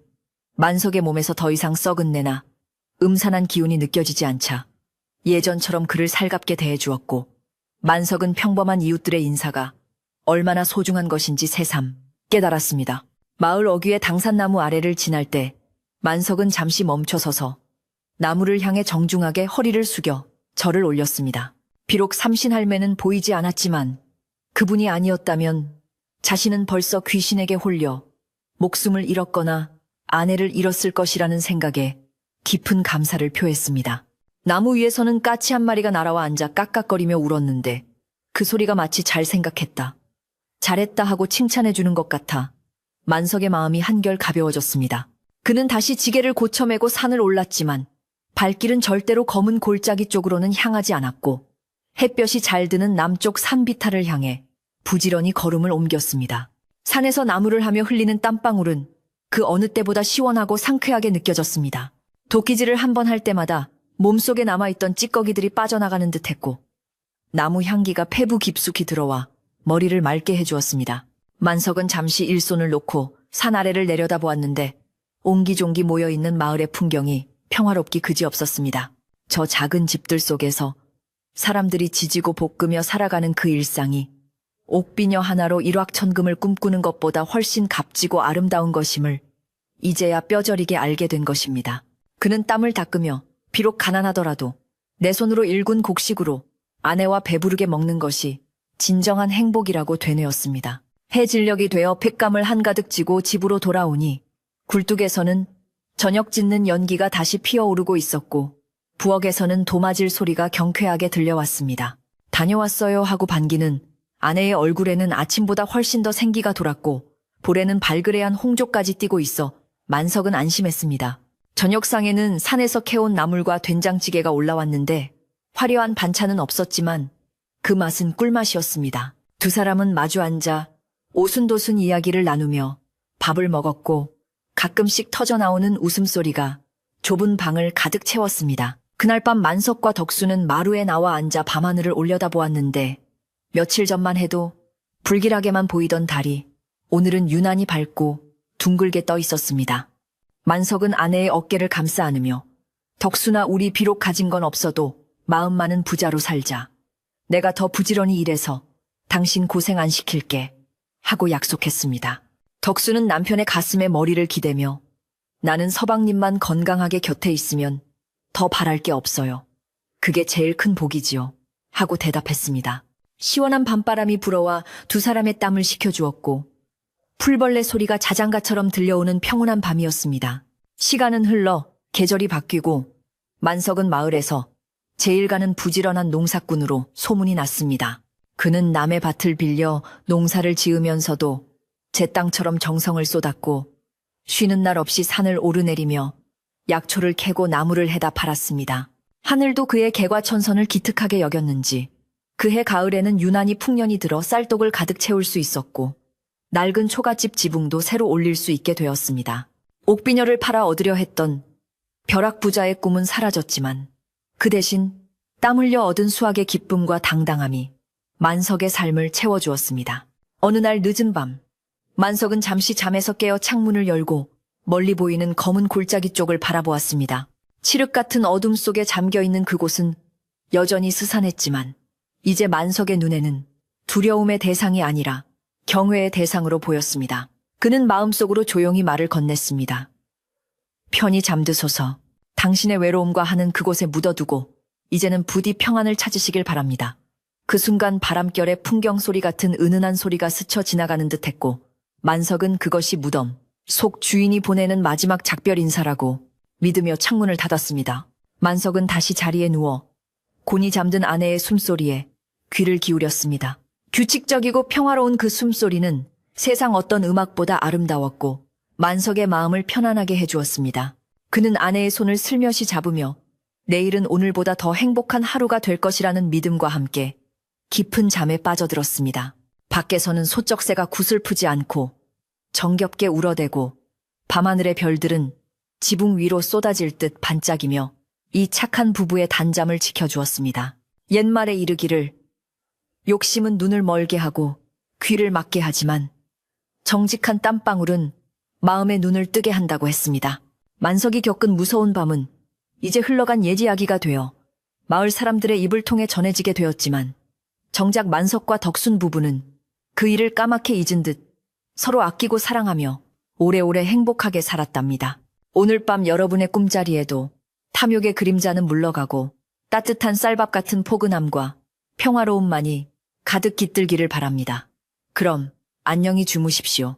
만석의 몸에서 더 이상 썩은 내나 음산한 기운이 느껴지지 않자 예전처럼 그를 살갑게 대해주었고 만석은 평범한 이웃들의 인사가 얼마나 소중한 것인지 새삼 깨달았습니다. 마을 어귀의 당산나무 아래를 지날 때 만석은 잠시 멈춰서서 나무를 향해 정중하게 허리를 숙여 절을 올렸습니다. 비록 삼신할매는 보이지 않았지만 그분이 아니었다면 자신은 벌써 귀신에게 홀려 목숨을 잃었거나 아내를 잃었을 것이라는 생각에 깊은 감사를 표했습니다. 나무 위에서는 까치 한 마리가 날아와 앉아 깍깍거리며 울었는데 그 소리가 마치 잘 생각했다, 잘했다 하고 칭찬해주는 것 같아 만석의 마음이 한결 가벼워졌습니다. 그는 다시 지게를 고쳐매고 산을 올랐지만 발길은 절대로 검은 골짜기 쪽으로는 향하지 않았고 햇볕이 잘 드는 남쪽 산비탈을 향해 부지런히 걸음을 옮겼습니다. 산에서 나무를 하며 흘리는 땀방울은 그 어느 때보다 시원하고 상쾌하게 느껴졌습니다. 도끼질을 한 번 할 때마다 몸속에 남아있던 찌꺼기들이 빠져나가는 듯했고 나무 향기가 폐부 깊숙이 들어와 머리를 맑게 해주었습니다. 만석은 잠시 일손을 놓고 산 아래를 내려다보았는데 옹기종기 모여있는 마을의 풍경이 평화롭기 그지없었습니다. 저 작은 집들 속에서 사람들이 지지고 볶으며 살아가는 그 일상이 옥비녀 하나로 일확천금을 꿈꾸는 것보다 훨씬 값지고 아름다운 것임을 이제야 뼈저리게 알게 된 것입니다. 그는 땀을 닦으며 비록 가난하더라도 내 손으로 일군 곡식으로 아내와 배부르게 먹는 것이 진정한 행복이라고 되뇌었습니다. 해질녘이 되어 폐감을 한가득 지고 집으로 돌아오니 굴뚝에서는 저녁 짓는 연기가 다시 피어오르고 있었고 부엌에서는 도마질 소리가 경쾌하게 들려왔습니다. 다녀왔어요 하고 반기는 아내의 얼굴에는 아침보다 훨씬 더 생기가 돌았고 볼에는 발그레한 홍조까지 띄고 있어 만석은 안심했습니다. 저녁상에는 산에서 캐온 나물과 된장찌개가 올라왔는데 화려한 반찬은 없었지만 그 맛은 꿀맛이었습니다. 두 사람은 마주 앉아 오순도순 이야기를 나누며 밥을 먹었고 가끔씩 터져나오는 웃음소리가 좁은 방을 가득 채웠습니다. 그날 밤 만석과 덕수는 마루에 나와 앉아 밤하늘을 올려다보았는데 며칠 전만 해도 불길하게만 보이던 달이 오늘은 유난히 밝고 둥글게 떠 있었습니다. 만석은 아내의 어깨를 감싸 안으며 덕수나 우리 비록 가진 건 없어도 마음만은 부자로 살자. 내가 더 부지런히 일해서 당신 고생 안 시킬게 하고 약속했습니다. 덕수는 남편의 가슴에 머리를 기대며 나는 서방님만 건강하게 곁에 있으면 더 바랄 게 없어요. 그게 제일 큰 복이지요. 하고 대답했습니다. 시원한 밤바람이 불어와 두 사람의 땀을 식혀주었고 풀벌레 소리가 자장가처럼 들려오는 평온한 밤이었습니다. 시간은 흘러 계절이 바뀌고 만석은 마을에서 제일 가는 부지런한 농사꾼으로 소문이 났습니다. 그는 남의 밭을 빌려 농사를 지으면서도 제 땅처럼 정성을 쏟았고 쉬는 날 없이 산을 오르내리며 약초를 캐고 나무를 해다 팔았습니다. 하늘도 그의 개과천선을 기특하게 여겼는지 그해 가을에는 유난히 풍년이 들어 쌀독을 가득 채울 수 있었고 낡은 초가집 지붕도 새로 올릴 수 있게 되었습니다. 옥비녀를 팔아 얻으려 했던 벼락부자의 꿈은 사라졌지만 그 대신 땀 흘려 얻은 수확의 기쁨과 당당함이 만석의 삶을 채워주었습니다. 어느 날 늦은 밤, 만석은 잠시 잠에서 깨어 창문을 열고 멀리 보이는 검은 골짜기 쪽을 바라보았습니다. 칠흑 같은 어둠 속에 잠겨있는 그곳은 여전히 스산했지만 이제 만석의 눈에는 두려움의 대상이 아니라 경외의 대상으로 보였습니다. 그는 마음속으로 조용히 말을 건넸습니다. 편히 잠드소서. 당신의 외로움과 하는 그곳에 묻어두고 이제는 부디 평안을 찾으시길 바랍니다. 그 순간 바람결에 풍경 소리 같은 은은한 소리가 스쳐 지나가는 듯했고 만석은 그것이 무덤 속 주인이 보내는 마지막 작별 인사라고 믿으며 창문을 닫았습니다. 만석은 다시 자리에 누워 곤히 잠든 아내의 숨소리에 귀를 기울였습니다. 규칙적이고 평화로운 그 숨소리는 세상 어떤 음악보다 아름다웠고 만석의 마음을 편안하게 해주었습니다. 그는 아내의 손을 슬며시 잡으며 내일은 오늘보다 더 행복한 하루가 될 것이라는 믿음과 함께 깊은 잠에 빠져들었습니다. 밖에서는 소쩍새가 구슬프지 않고 정겹게 울어대고 밤하늘의 별들은 지붕 위로 쏟아질 듯 반짝이며 이 착한 부부의 단잠을 지켜주었습니다. 옛말에 이르기를 욕심은 눈을 멀게 하고 귀를 막게 하지만 정직한 땀방울은 마음의 눈을 뜨게 한다고 했습니다. 만석이 겪은 무서운 밤은 이제 흘러간 옛 이야기가 되어 마을 사람들의 입을 통해 전해지게 되었지만 정작 만석과 덕순 부부는 그 일을 까맣게 잊은 듯 서로 아끼고 사랑하며 오래오래 행복하게 살았답니다. 오늘 밤 여러분의 꿈자리에도 탐욕의 그림자는 물러가고 따뜻한 쌀밥 같은 포근함과 평화로움만이 가득 깃들기를 바랍니다. 그럼 안녕히 주무십시오.